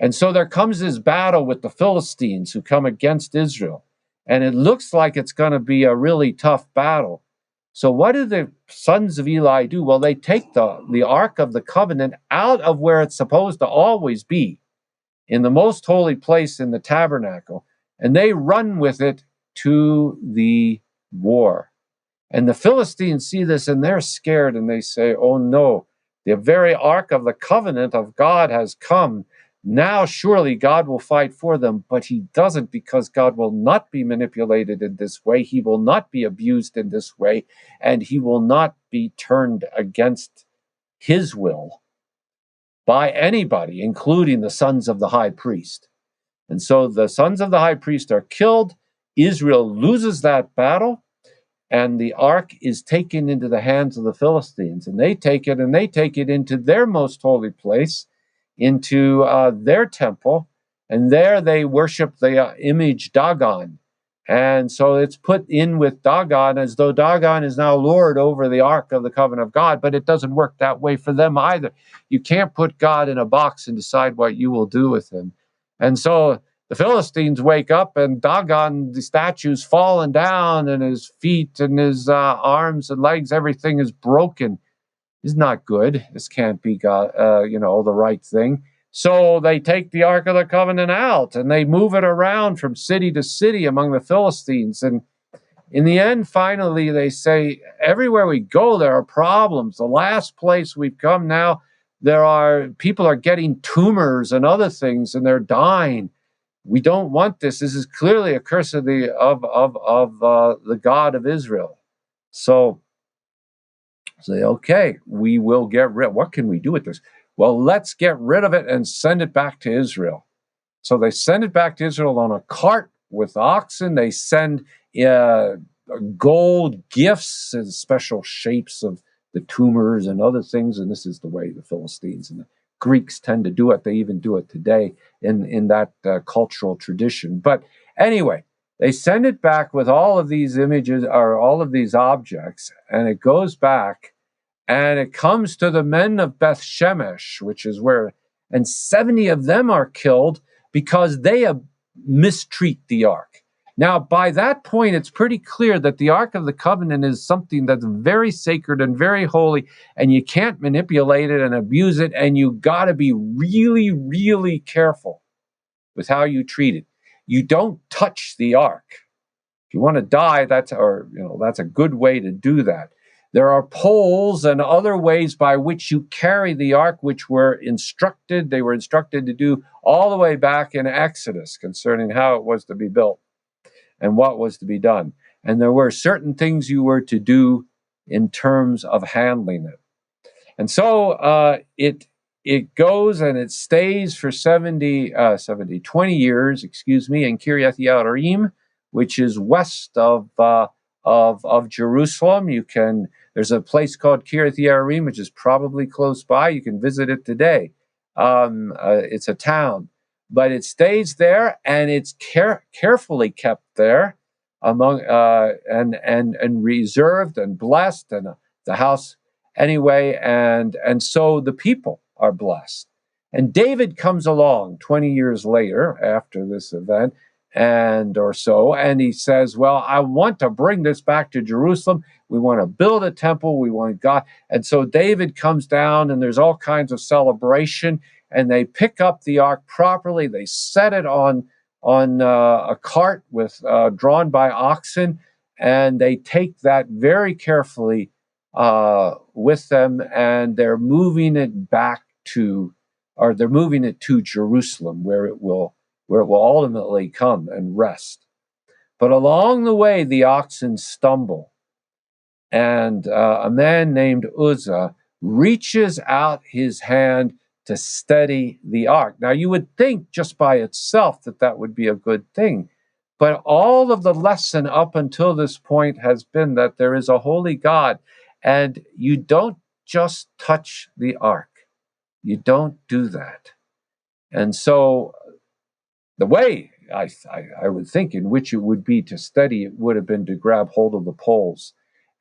And so there comes this battle with the Philistines who come against Israel. And it looks like it's going to be a really tough battle. So what do the sons of Eli do? Well, they take the Ark of the Covenant out of where it's supposed to always be, in the most holy place in the tabernacle, and they run with it to the war. And the Philistines see this and they're scared and they say, oh no, the very Ark of the Covenant of God has come. Now surely God will fight for them, but he doesn't, because God will not be manipulated in this way. He will not be abused in this way, and he will not be turned against his will by anybody, including the sons of the high priest. And so the sons of the high priest are killed. Israel loses that battle, and the ark is taken into the hands of the Philistines. And they take it into their most holy place, into their temple, and there they worship the image Dagon. And so it's put in with Dagon as though Dagon is now Lord over the Ark of the Covenant of God, but it doesn't work that way for them either. You can't put God in a box and decide what you will do with him. And so the Philistines wake up, and Dagon, the statue's fallen down, and his feet and his arms and legs, everything is broken. Is not good. This can't be God, the right thing. So they take the Ark of the Covenant out and they move it around from city to city among the Philistines. And in the end, finally, they say, everywhere we go, there are problems. The last place we've come now, people are getting tumors and other things, and they're dying. We don't want this. This is clearly a curse of the God of Israel. So say, okay, we will get rid. What can we do with this? Well, let's get rid of it and send it back to Israel. So they send it back to Israel on a cart with oxen. They send gold gifts and special shapes of the tumors and other things. And this is the way the Philistines and the Greeks tend to do it. They even do it today in that cultural tradition. But anyway, they send it back with all of these images or all of these objects, and it goes back, and it comes to the men of Beth Shemesh, which is where, and 70 of them are killed because they mistreat the ark. Now, by that point, it's pretty clear that the Ark of the Covenant is something that's very sacred and very holy, and you can't manipulate it and abuse it, and you got to be really, really careful with how you treat it. You don't touch the ark. If you want to die, that's a good way to do that. There are poles and other ways by which you carry the ark, which they were instructed to do all the way back in Exodus concerning how it was to be built and what was to be done. And there were certain things you were to do in terms of handling it. And so it goes and it stays for 20 years, in Kiryat Yearim, which is west of Jerusalem. There's a place called Kiryat Yearim, which is probably close by. You can visit it today. It's a town, but it stays there, and it's carefully kept there among and reserved and blessed, and the house anyway, and so the people are blessed. And David comes along 20 years later after this event, or so. And he says, well, I want to bring this back to Jerusalem. We want to build a temple. We want God. And so David comes down, and there's all kinds of celebration, and they pick up the ark properly. They set it on a cart with drawn by oxen, and they take that very carefully with them, and they're moving it to Jerusalem, where it will ultimately come and rest. But along the way, the oxen stumble, and a man named Uzzah reaches out his hand to steady the ark. Now, you would think just by itself that would be a good thing, but all of the lesson up until this point has been that there is a holy God, and you don't just touch the ark. You don't do that. And so the way I would think in which it would be to steady it would have been to grab hold of the poles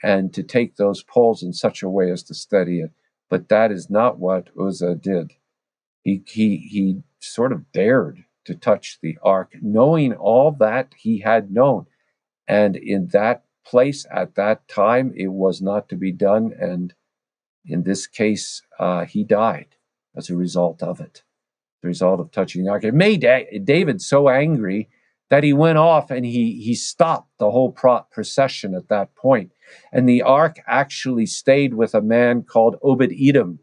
and to take those poles in such a way as to steady it. But that is not what Uzzah did. He sort of dared to touch the ark, knowing all that he had known. And in that place at that time, it was not to be done. And in this case, he died as a result of it. The result of touching the ark. It made David so angry that he went off and he stopped the whole procession at that point. And the ark actually stayed with a man called Obed-Edom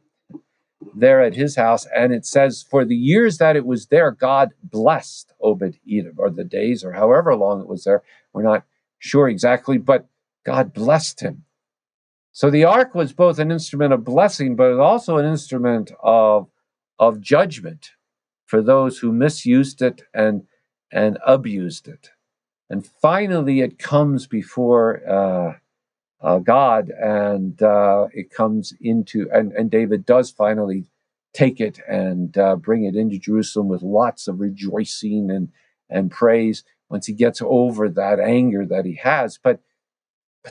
there at his house. And it says, for the years that it was there, God blessed Obed-Edom, or the days, or however long it was there. We're not sure exactly, but God blessed him. So the ark was both an instrument of blessing, but also an instrument of judgment for those who misused it and abused it. And finally, it comes before God, and it comes into, and David does finally take it and bring it into Jerusalem with lots of rejoicing and praise once he gets over that anger that he has. But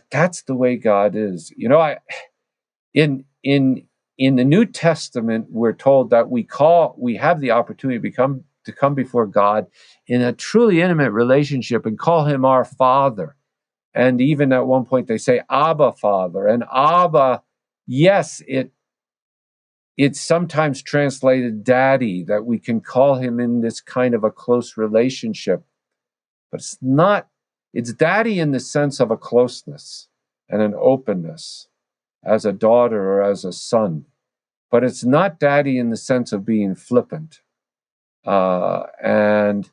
that's the way God is. You know, in the New Testament, we're told that we have the opportunity to come before God in a truly intimate relationship and call him our Father. And even at one point they say Abba, Father. And Abba, yes, it's sometimes translated daddy, that we can call him in this kind of a close relationship. But it's daddy in the sense of a closeness and an openness as a daughter or as a son. But it's not daddy in the sense of being flippant. And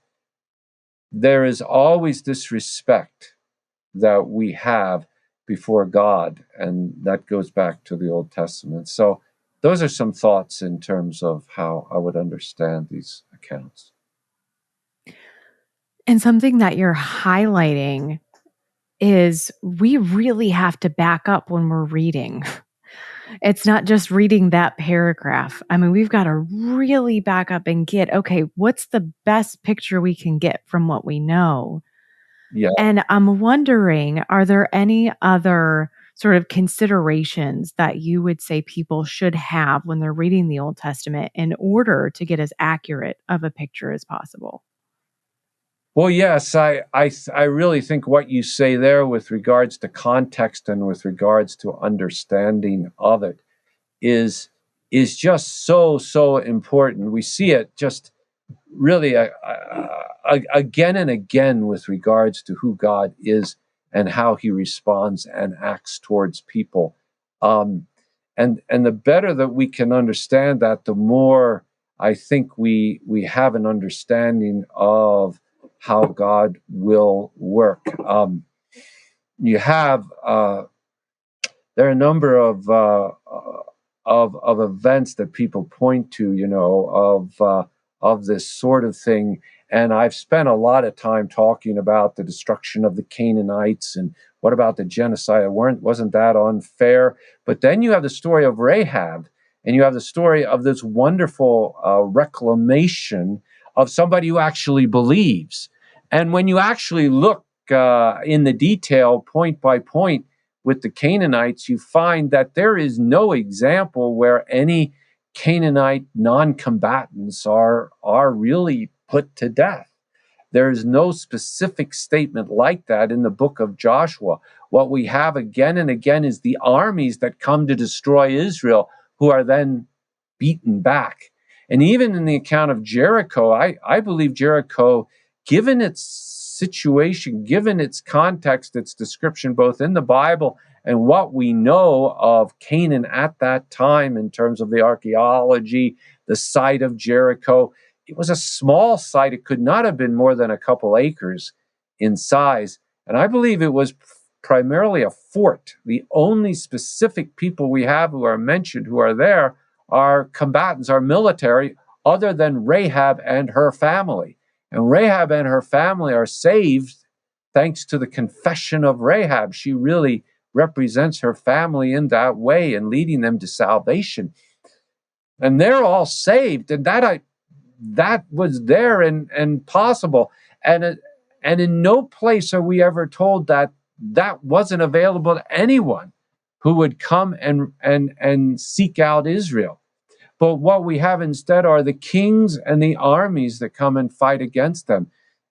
there is always this respect that we have before God, and that goes back to the Old Testament. So those are some thoughts in terms of how I would understand these accounts. And something that you're highlighting is we really have to back up when we're reading. It's not just reading that paragraph. I mean, we've got to really back up and get, okay, what's the best picture we can get from what we know? Yeah. And I'm wondering, are there any other sort of considerations that you would say people should have when they're reading the Old Testament in order to get as accurate of a picture as possible? Well, yes, I really think what you say there with regards to context and with regards to understanding of it is just so important. We see it just really again and again with regards to who God is and how he responds and acts towards people. And the better that we can understand that, the more I think we have an understanding of how God will work. You have there are a number of events that people point to, you know, of this sort of thing. And I've spent a lot of time talking about the destruction of the Canaanites and what about the genocide? Wasn't that unfair? But then you have the story of Rahab, and you have the story of this wonderful reclamation of somebody who actually believes. And when you actually look in the detail, point by point, with the Canaanites, you find that there is no example where any Canaanite non-combatants are really put to death. There is no specific statement like that in the book of Joshua. What we have again and again is the armies that come to destroy Israel, who are then beaten back. And even in the account of Jericho, I believe Jericho, given its situation, given its context, its description, both in the Bible and what we know of Canaan at that time in terms of the archaeology, the site of Jericho, it was a small site. It could not have been more than a couple acres in size. And I believe it was primarily a fort. The only specific people we have who are mentioned, who are there, are combatants, are military, other than Rahab and her family. And Rahab and her family are saved thanks to the confession of Rahab. She really represents her family in that way and leading them to salvation. And they're all saved. And that was there and possible. And in no place are we ever told that that wasn't available to anyone who would come and seek out Israel. But what we have instead are the kings and the armies that come and fight against them.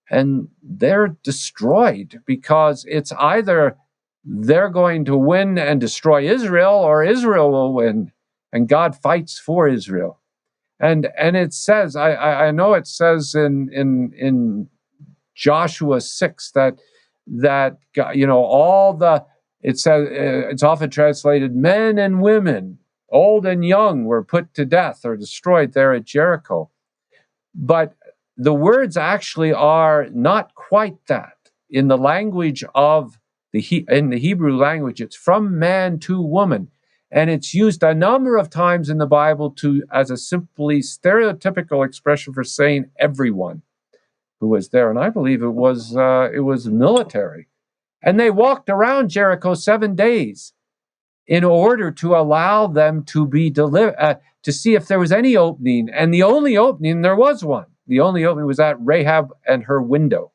And they're destroyed because it's either they're going to win and destroy Israel, or Israel will win. And God fights for Israel. And it says, I know it says in Joshua 6 that all the, it says, it's often translated men and women, old and young, were put to death or destroyed there at Jericho. But the words actually are not quite that. In the language of in the Hebrew language, it's from man to woman. And it's used a number of times in the Bible as a simply stereotypical expression for saying everyone who was there. And I believe it was military. And they walked around Jericho 7 days in order to allow them to be delivered, to see if there was any opening. And the only opening, there was one. The only opening was at Rahab and her window,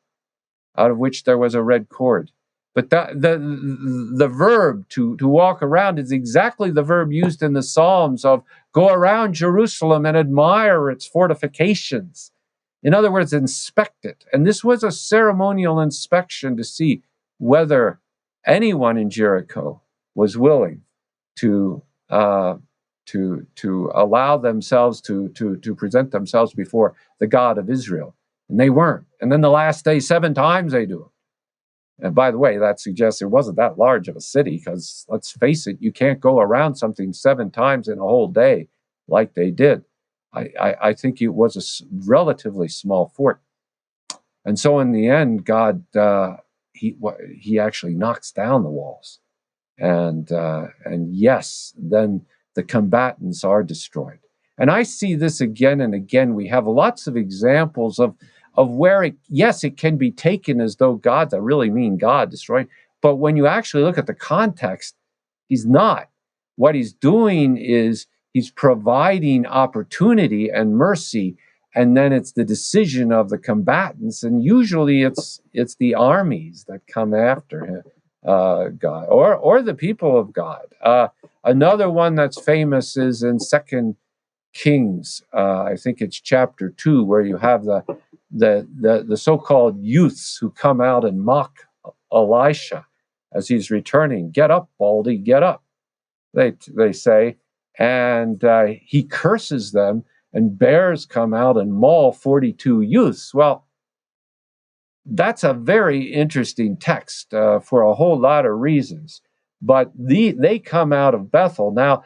out of which there was a red cord. But the verb to walk around is exactly the verb used in the Psalms of go around Jerusalem and admire its fortifications. In other words, inspect it. And this was a ceremonial inspection to see whether anyone in Jericho was willing to allow themselves to present themselves before the God of Israel. And they weren't. And then the last day, 7 times they do it. And by the way, that suggests it wasn't that large of a city, because let's face it, you can't go around something 7 times in a whole day like they did. I think it was a relatively small fort. And so in the end, God, he actually knocks down the walls. And yes, then the combatants are destroyed. And I see this again and again. We have lots of examples of where it can be taken as though God's a really mean God destroying. But when you actually look at the context, he's not. What he's doing is he's providing opportunity and mercy, and then it's the decision of the combatants, and usually it's the armies that come after him. God or the people of God. Another one that's famous is in 2 Kings. I think it's chapter 2, where you have the so-called youths who come out and mock Elisha as he's returning. Get up, Baldy, get up, they say. And he curses them, and bears come out and maul 42 youths. Well, that's a very interesting text for a whole lot of reasons. But they come out of Bethel. Now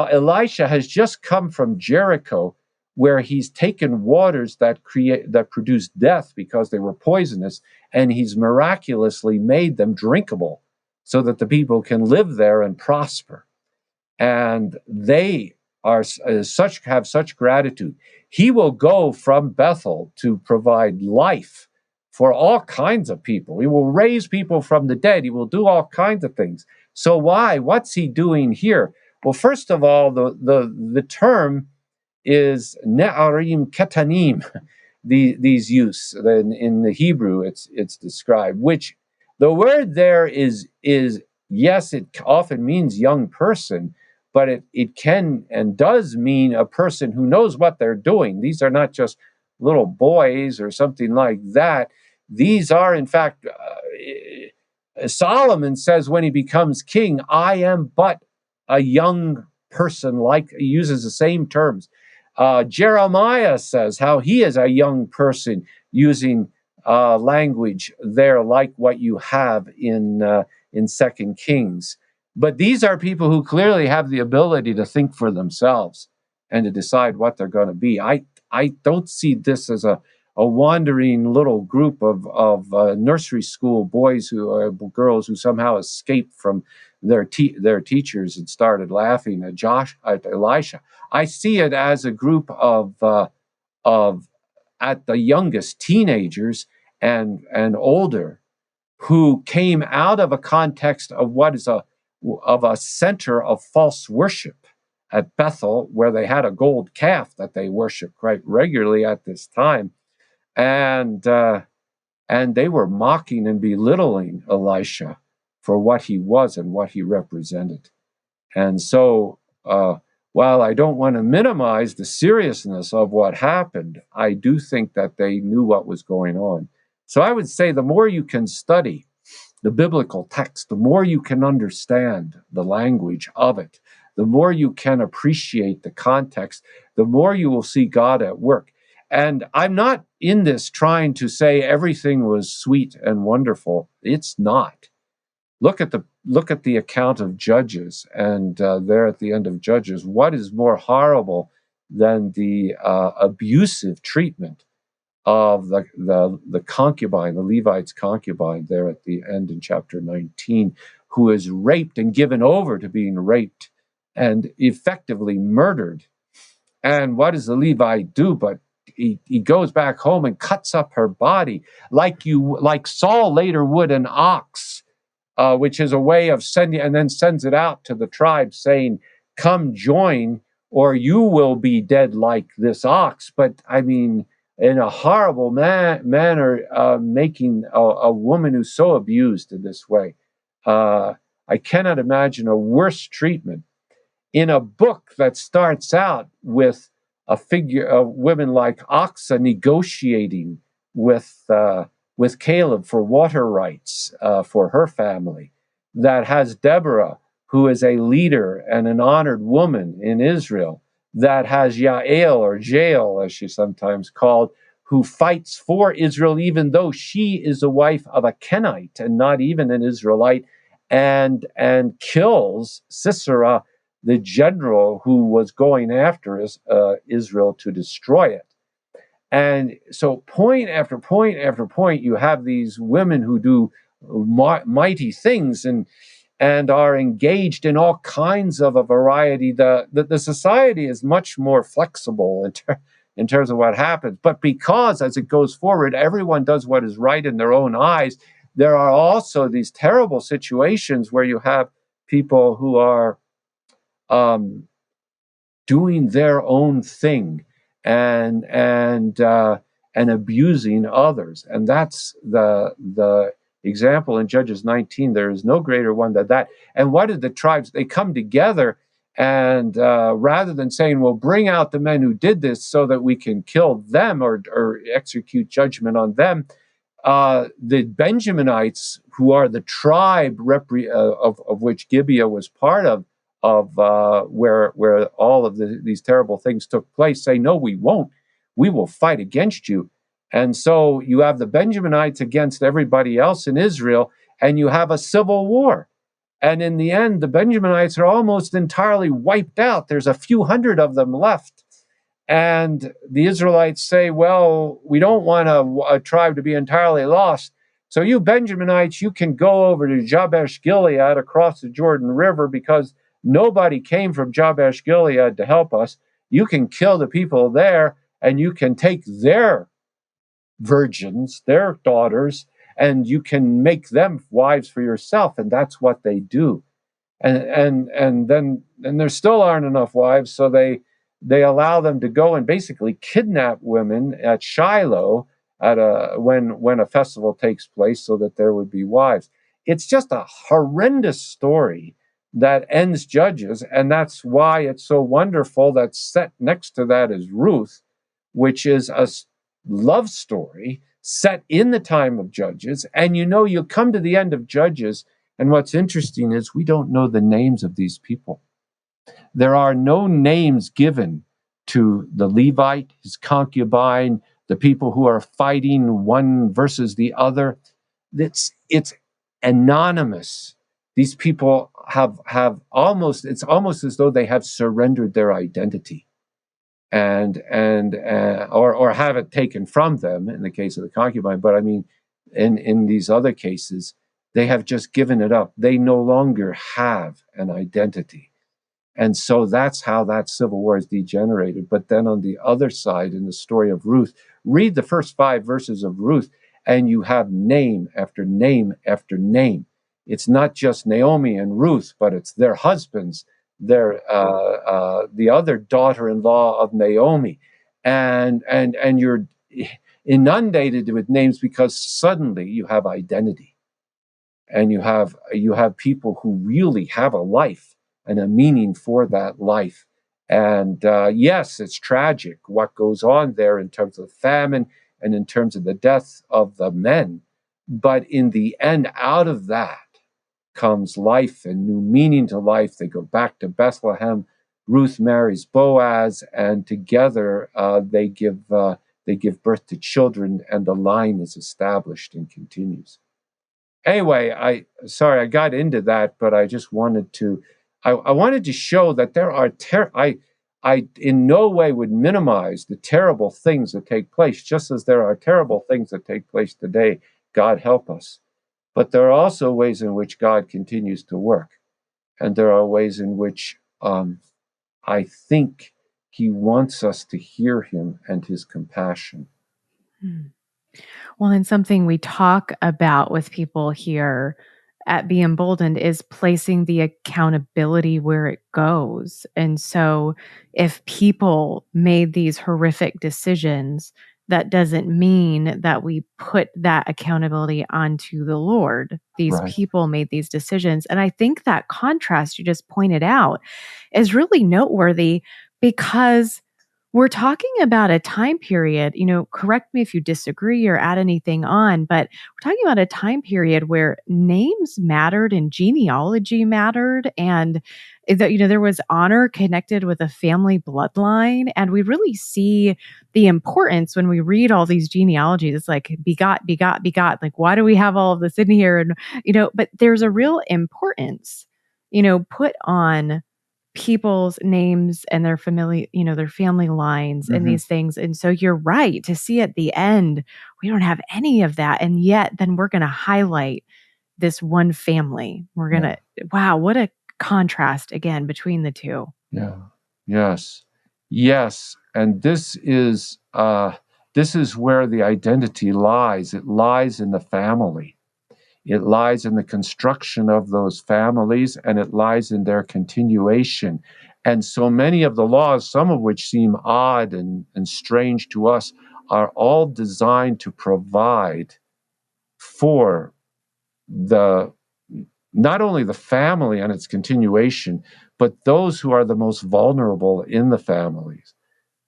Elisha has just come from Jericho, where he's taken waters that produced death because they were poisonous, and he's miraculously made them drinkable so that the people can live there and prosper. And they have such gratitude. He will go from Bethel to provide life for all kinds of people. He will raise people from the dead. He will do all kinds of things. So why? What's he doing here? Well, first of all, the term is ne'arim ketanim. These youths in the Hebrew, it's described. Which the word there is yes, it often means young person, but it can and does mean a person who knows what they're doing. These are not just little boys or something like that. These are, in fact, Solomon says when he becomes king, I am but a young person, like he uses the same terms. Jeremiah says how he is a young person, using language there like what you have in Second Kings. But these are people who clearly have the ability to think for themselves and to decide what they're going to be. I don't see this as a wandering little group of nursery school boys who are girls who somehow escaped from their teachers and started laughing at Elisha. I see it as a group of at the youngest teenagers and older, who came out of a context of what is a center of false worship at Bethel, where they had a gold calf that they worshiped quite regularly at this time, and they were mocking and belittling Elisha for what he was and what he represented. And so, while I don't want to minimize the seriousness of what happened, I do think that they knew what was going on. So I would say the more you can study the biblical text, the more you can understand the language of it, the more you can appreciate the context, the more you will see God at work. And I'm not in this trying to say everything was sweet and wonderful. It's not. Look at the account of Judges, and there at the end of Judges, what is more horrible than the abusive treatment of the concubine, the Levite's concubine, there at the end in chapter 19, who is raped and given over to being raped and effectively murdered. And what does the Levite do? But he goes back home and cuts up her body like Saul later would an ox, which is a way of sending, and then sends it out to the tribe saying, come join or you will be dead like this ox. But I mean, in a horrible manner, making a woman who's so abused in this way. I cannot imagine a worse treatment in a book that starts out with a figure of women like Oxa negotiating with Caleb for water rights for her family, that has Deborah, who is a leader and an honored woman in Israel, that has Yael, or Jael, as she's sometimes called, who fights for Israel, even though she is the wife of a Kenite and not even an Israelite, and kills Sisera, the general who was going after Israel to destroy it. And so point after point after point, you have these women who do mighty things and are engaged in all kinds of a variety. The society is much more flexible in terms of what happens. But because as it goes forward, everyone does what is right in their own eyes, there are also these terrible situations where you have people who are doing their own thing and abusing others. And that's the example in Judges 19. There is no greater one than that. And what did the tribes? They come together, and rather than saying, well, bring out the men who did this so that we can kill them or execute judgment on them, the Benjaminites, who are the tribe of which Gibeah was part of where all of these terrible things took place, say, no, we won't. We will fight against you. And so you have the Benjaminites against everybody else in Israel, and you have a civil war. And in the end, the Benjaminites are almost entirely wiped out. There's a few hundred of them left. And the Israelites say, well, we don't want a tribe to be entirely lost. So you Benjaminites, you can go over to Jabesh Gilead across the Jordan River, because nobody came from Jabesh Gilead to help us. You can kill the people there, and you can take their virgins, their daughters, and you can make them wives for yourself. And that's what they do. And then there still aren't enough wives, so they allow them to go and basically kidnap women at Shiloh when a festival takes place, so that there would be wives. It's just a horrendous story that ends Judges, and that's why it's so wonderful that set next to that is Ruth, which is love story set in the time of Judges, and you'll come to the end of Judges, and what's interesting is we don't know the names of these people. There are no names given to the Levite, his concubine, the people who are fighting one versus the other. It's anonymous. These people have it's almost as though they have surrendered their identity or have it taken from them in the case of the concubine. But I mean, in these other cases, they have just given it up. They no longer have an identity. And so that's how that civil war is degenerated. But then on the other side, in the story of Ruth, read the first 5 verses of Ruth, and you have name after name after name. It's not just Naomi and Ruth, but it's their husbands, their the other daughter-in-law of Naomi, and you're inundated with names because suddenly you have identity, and you have people who really have a life and a meaning for that life. And yes, it's tragic what goes on there in terms of famine and in terms of the death of the men. But in the end, out of that comes life and new meaning to life. They go back to Bethlehem. Ruth marries Boaz, and together they give birth to children, and the line is established and continues. Anyway, I got into that, but I just wanted to. I wanted to show that there are I in no way would minimize the terrible things that take place, just as there are terrible things that take place today. God help us. But there are also ways in which God continues to work. And there are ways in which I think he wants us to hear him and his compassion. Well, and something we talk about with people here at Be Emboldened is placing the accountability where it goes. And so if people made these horrific decisions, that doesn't mean that we put that accountability onto the Lord. These Right. people made these decisions. And I think that contrast you just pointed out is really noteworthy because we're talking about a time period, correct me if you disagree or add anything on, but we're talking about a time period where names mattered and genealogy mattered, and there was honor connected with a family bloodline. And we really see the importance when we read all these genealogies. It's like begot, begot, begot. Like, why do we have all of this in here? And, but there's a real importance, put on people's names and their family lines and these things. And so you're right to see at the end, we don't have any of that. And yet then we're going to highlight this one family. We're going to, wow, what a contrast again between the two. Yeah. Yes. And this is where the identity lies. It lies in the family. It lies in the construction of those families, and it lies in their continuation. And so many of the laws, some of which seem odd and strange to us, are all designed to provide for not only the family and its continuation, but those who are the most vulnerable in the families.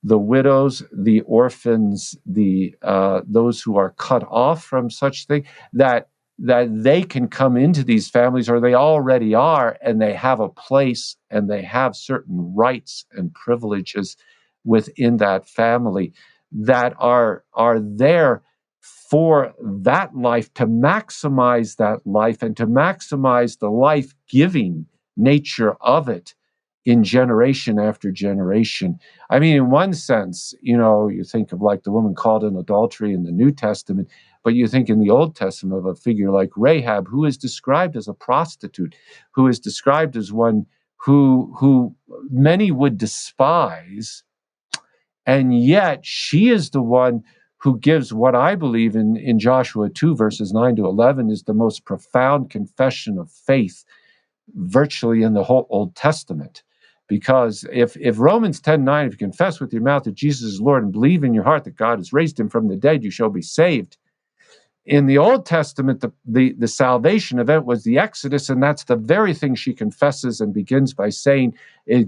The widows, the orphans, those who are cut off from such things, that they can come into these families, or they already are, and they have a place and they have certain rights and privileges within that family that are there for that life, to maximize that life and to maximize the life-giving nature of it in generation after generation. I mean, in one sense, you think of like the woman caught in adultery in the New Testament, but you think in the Old Testament of a figure like Rahab, who is described as a prostitute, who is described as one who many would despise, and yet she is the one who gives what I believe in Joshua 2, verses 9 to 11, is the most profound confession of faith virtually in the whole Old Testament. Because if Romans 10:9, if you confess with your mouth that Jesus is Lord and believe in your heart that God has raised him from the dead, you shall be saved. in the Old Testament, the salvation event was the Exodus, and that's the very thing she confesses and begins by saying,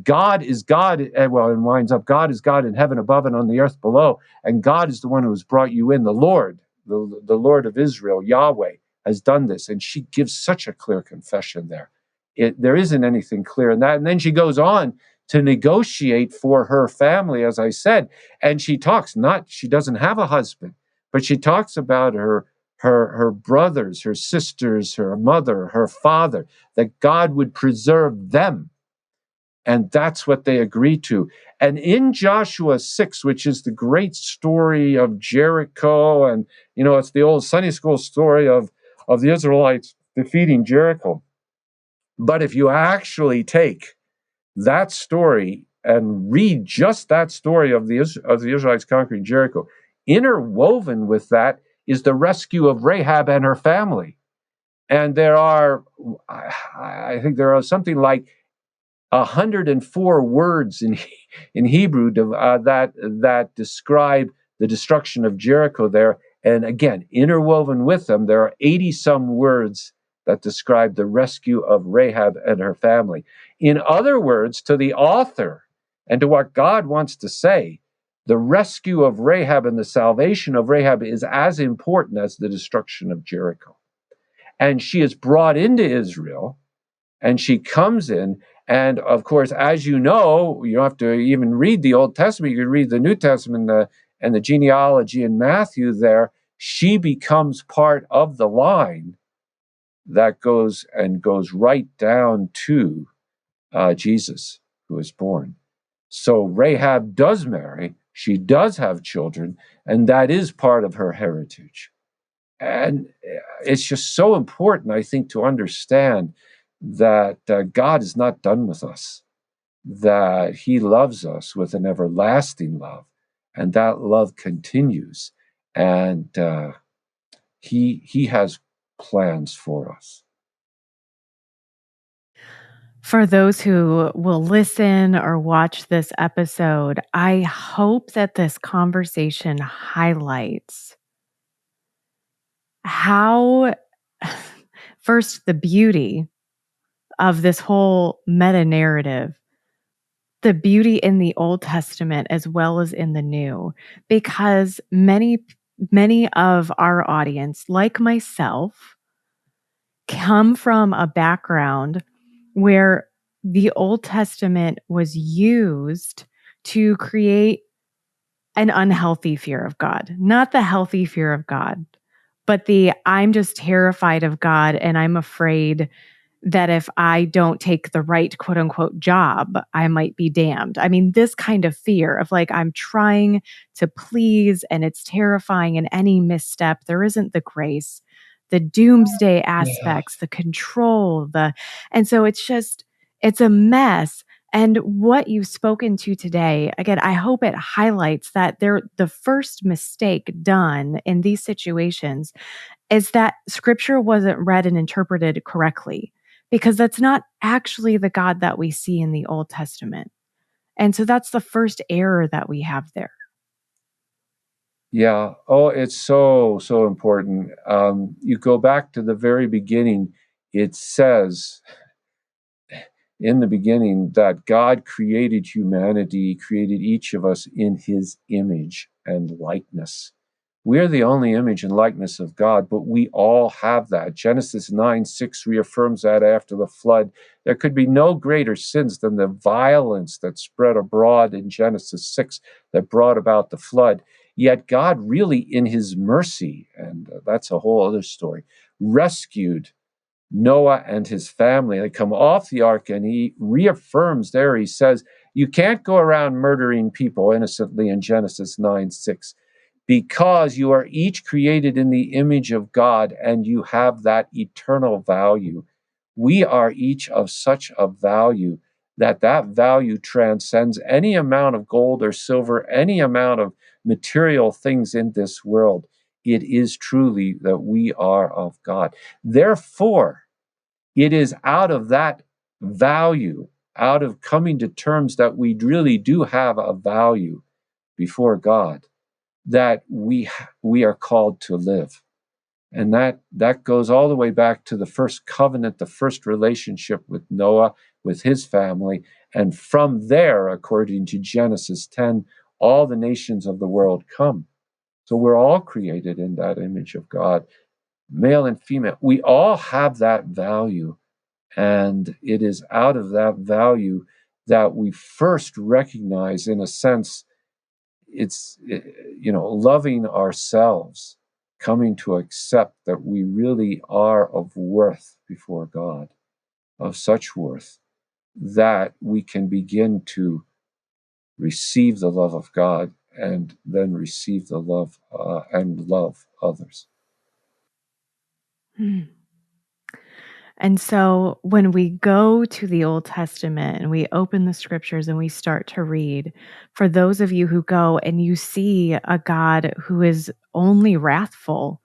God is God, and winds up, God is God in heaven above and on the earth below, and God is the one who has brought you in. The Lord, the Lord of Israel, Yahweh, has done this, and she gives such a clear confession there. There isn't anything clear in that. And then she goes on to negotiate for her family, as I said, and she doesn't have a husband, but she talks about her brothers, her sisters, her mother, her father, that God would preserve them. And that's what they agree to. And in Joshua 6, which is the great story of Jericho, and, it's the old Sunday school story of the Israelites defeating Jericho. But if you actually take that story and read just that story of the Israelites conquering Jericho, interwoven with that is the rescue of Rahab and her family. And I think there are something like 104 words in Hebrew that describe the destruction of Jericho there. And again, interwoven with them, there are 80 some words that describe the rescue of Rahab and her family. In other words, to the author and to what God wants to say, the rescue of Rahab and the salvation of Rahab is as important as the destruction of Jericho. And she is brought into Israel, and she comes in. And of course, as you know, you don't have to even read the Old Testament. You can read the New Testament and the genealogy in Matthew there. She becomes part of the line that goes right down to Jesus, who is born. So Rahab does marry. She does have children, and that is part of her heritage. And it's just so important, I think, to understand that God is not done with us, that he loves us with an everlasting love, and that love continues. And he has plans for us. For those who will listen or watch this episode, I hope that this conversation highlights how, first, the beauty of this whole meta narrative, the beauty in the Old Testament as well as in the New, because many of our audience, like myself, come from a background where the Old Testament was used to create an unhealthy fear of God, not the healthy fear of God, but the I'm just terrified of God and I'm afraid that if I don't take the right quote unquote job, I might be damned. I mean, this kind of fear of like, I'm trying to please and it's terrifying, and any misstep, there isn't the grace, the doomsday aspects, the control, and so it's a mess. And what you've spoken to today, again, I hope it highlights that the first mistake done in these situations is that scripture wasn't read and interpreted correctly, because that's not actually the God that we see in the Old Testament. And so that's the first error that we have there. Yeah. Oh, it's so, so important. You go back to the very beginning, it says in the beginning that God created humanity, created each of us in his image and likeness. We're the only image and likeness of God, but we all have that. Genesis 9:6 reaffirms that after the flood. There could be no greater sins than the violence that spread abroad in Genesis 6 that brought about the flood. Yet God really, in his mercy, and that's a whole other story, rescued Noah and his family. They come off the ark, and he reaffirms there, he says, you can't go around murdering people innocently in Genesis 9:6. Because you are each created in the image of God and you have that eternal value. We are each of such a value that value transcends any amount of gold or silver, any amount of material things in this world. It is truly that we are of God. Therefore, it is out of that value, out of coming to terms that we really do have a value before God, that we are called to live. And that goes all the way back to the first covenant, the first relationship with Noah, with his family. And from there, according to Genesis 10, all the nations of the world come. So we're all created in that image of God, male and female. We all have that value. And it is out of that value that we first recognize, in a sense, it's, loving ourselves, coming to accept that we really are of worth before God, of such worth that we can begin to receive the love of God and then receive the love and love others. And so when we go to the Old Testament and we open the scriptures and we start to read, for those of you who go and you see a God who is only wrathful,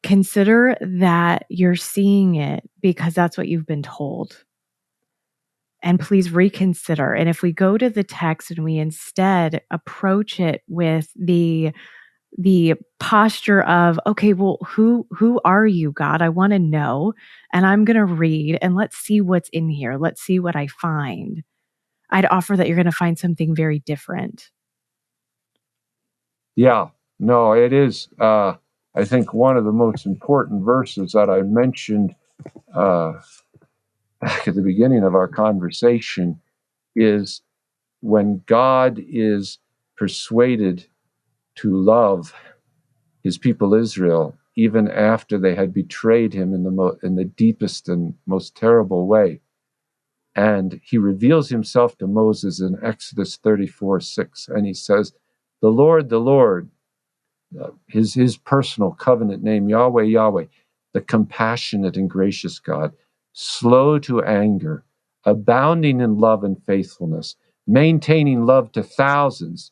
consider that you're seeing it because that's what you've been told. And please reconsider. And if we go to the text and we instead approach it with the posture of, okay, well, who are you, God? I want to know, and I'm going to read, and let's see what's in here. Let's see what I find. I'd offer that you're going to find something very different. Yeah, no, it is. I think one of the most important verses that I mentioned back at the beginning of our conversation is when God is persuaded to love his people Israel, even after they had betrayed him in the deepest and most terrible way. And he reveals himself to Moses in Exodus 34:6, and he says, the Lord, his personal covenant name, Yahweh, Yahweh, the compassionate and gracious God, slow to anger, abounding in love and faithfulness, maintaining love to thousands,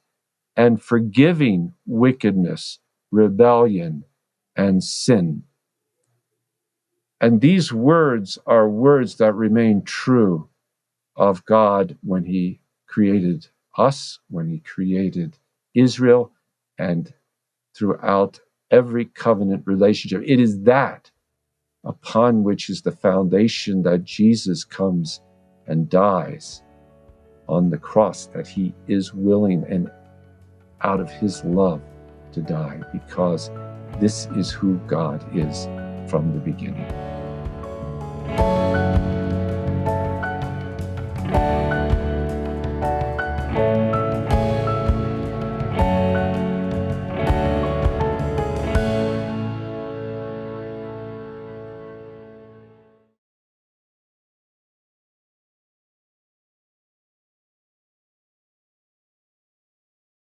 and forgiving wickedness, rebellion, and sin. And these words are words that remain true of God when he created us, when he created Israel, and throughout every covenant relationship. It is that upon which is the foundation that Jesus comes and dies on the cross, that he is willing and out of his love to die, because this is who God is from the beginning.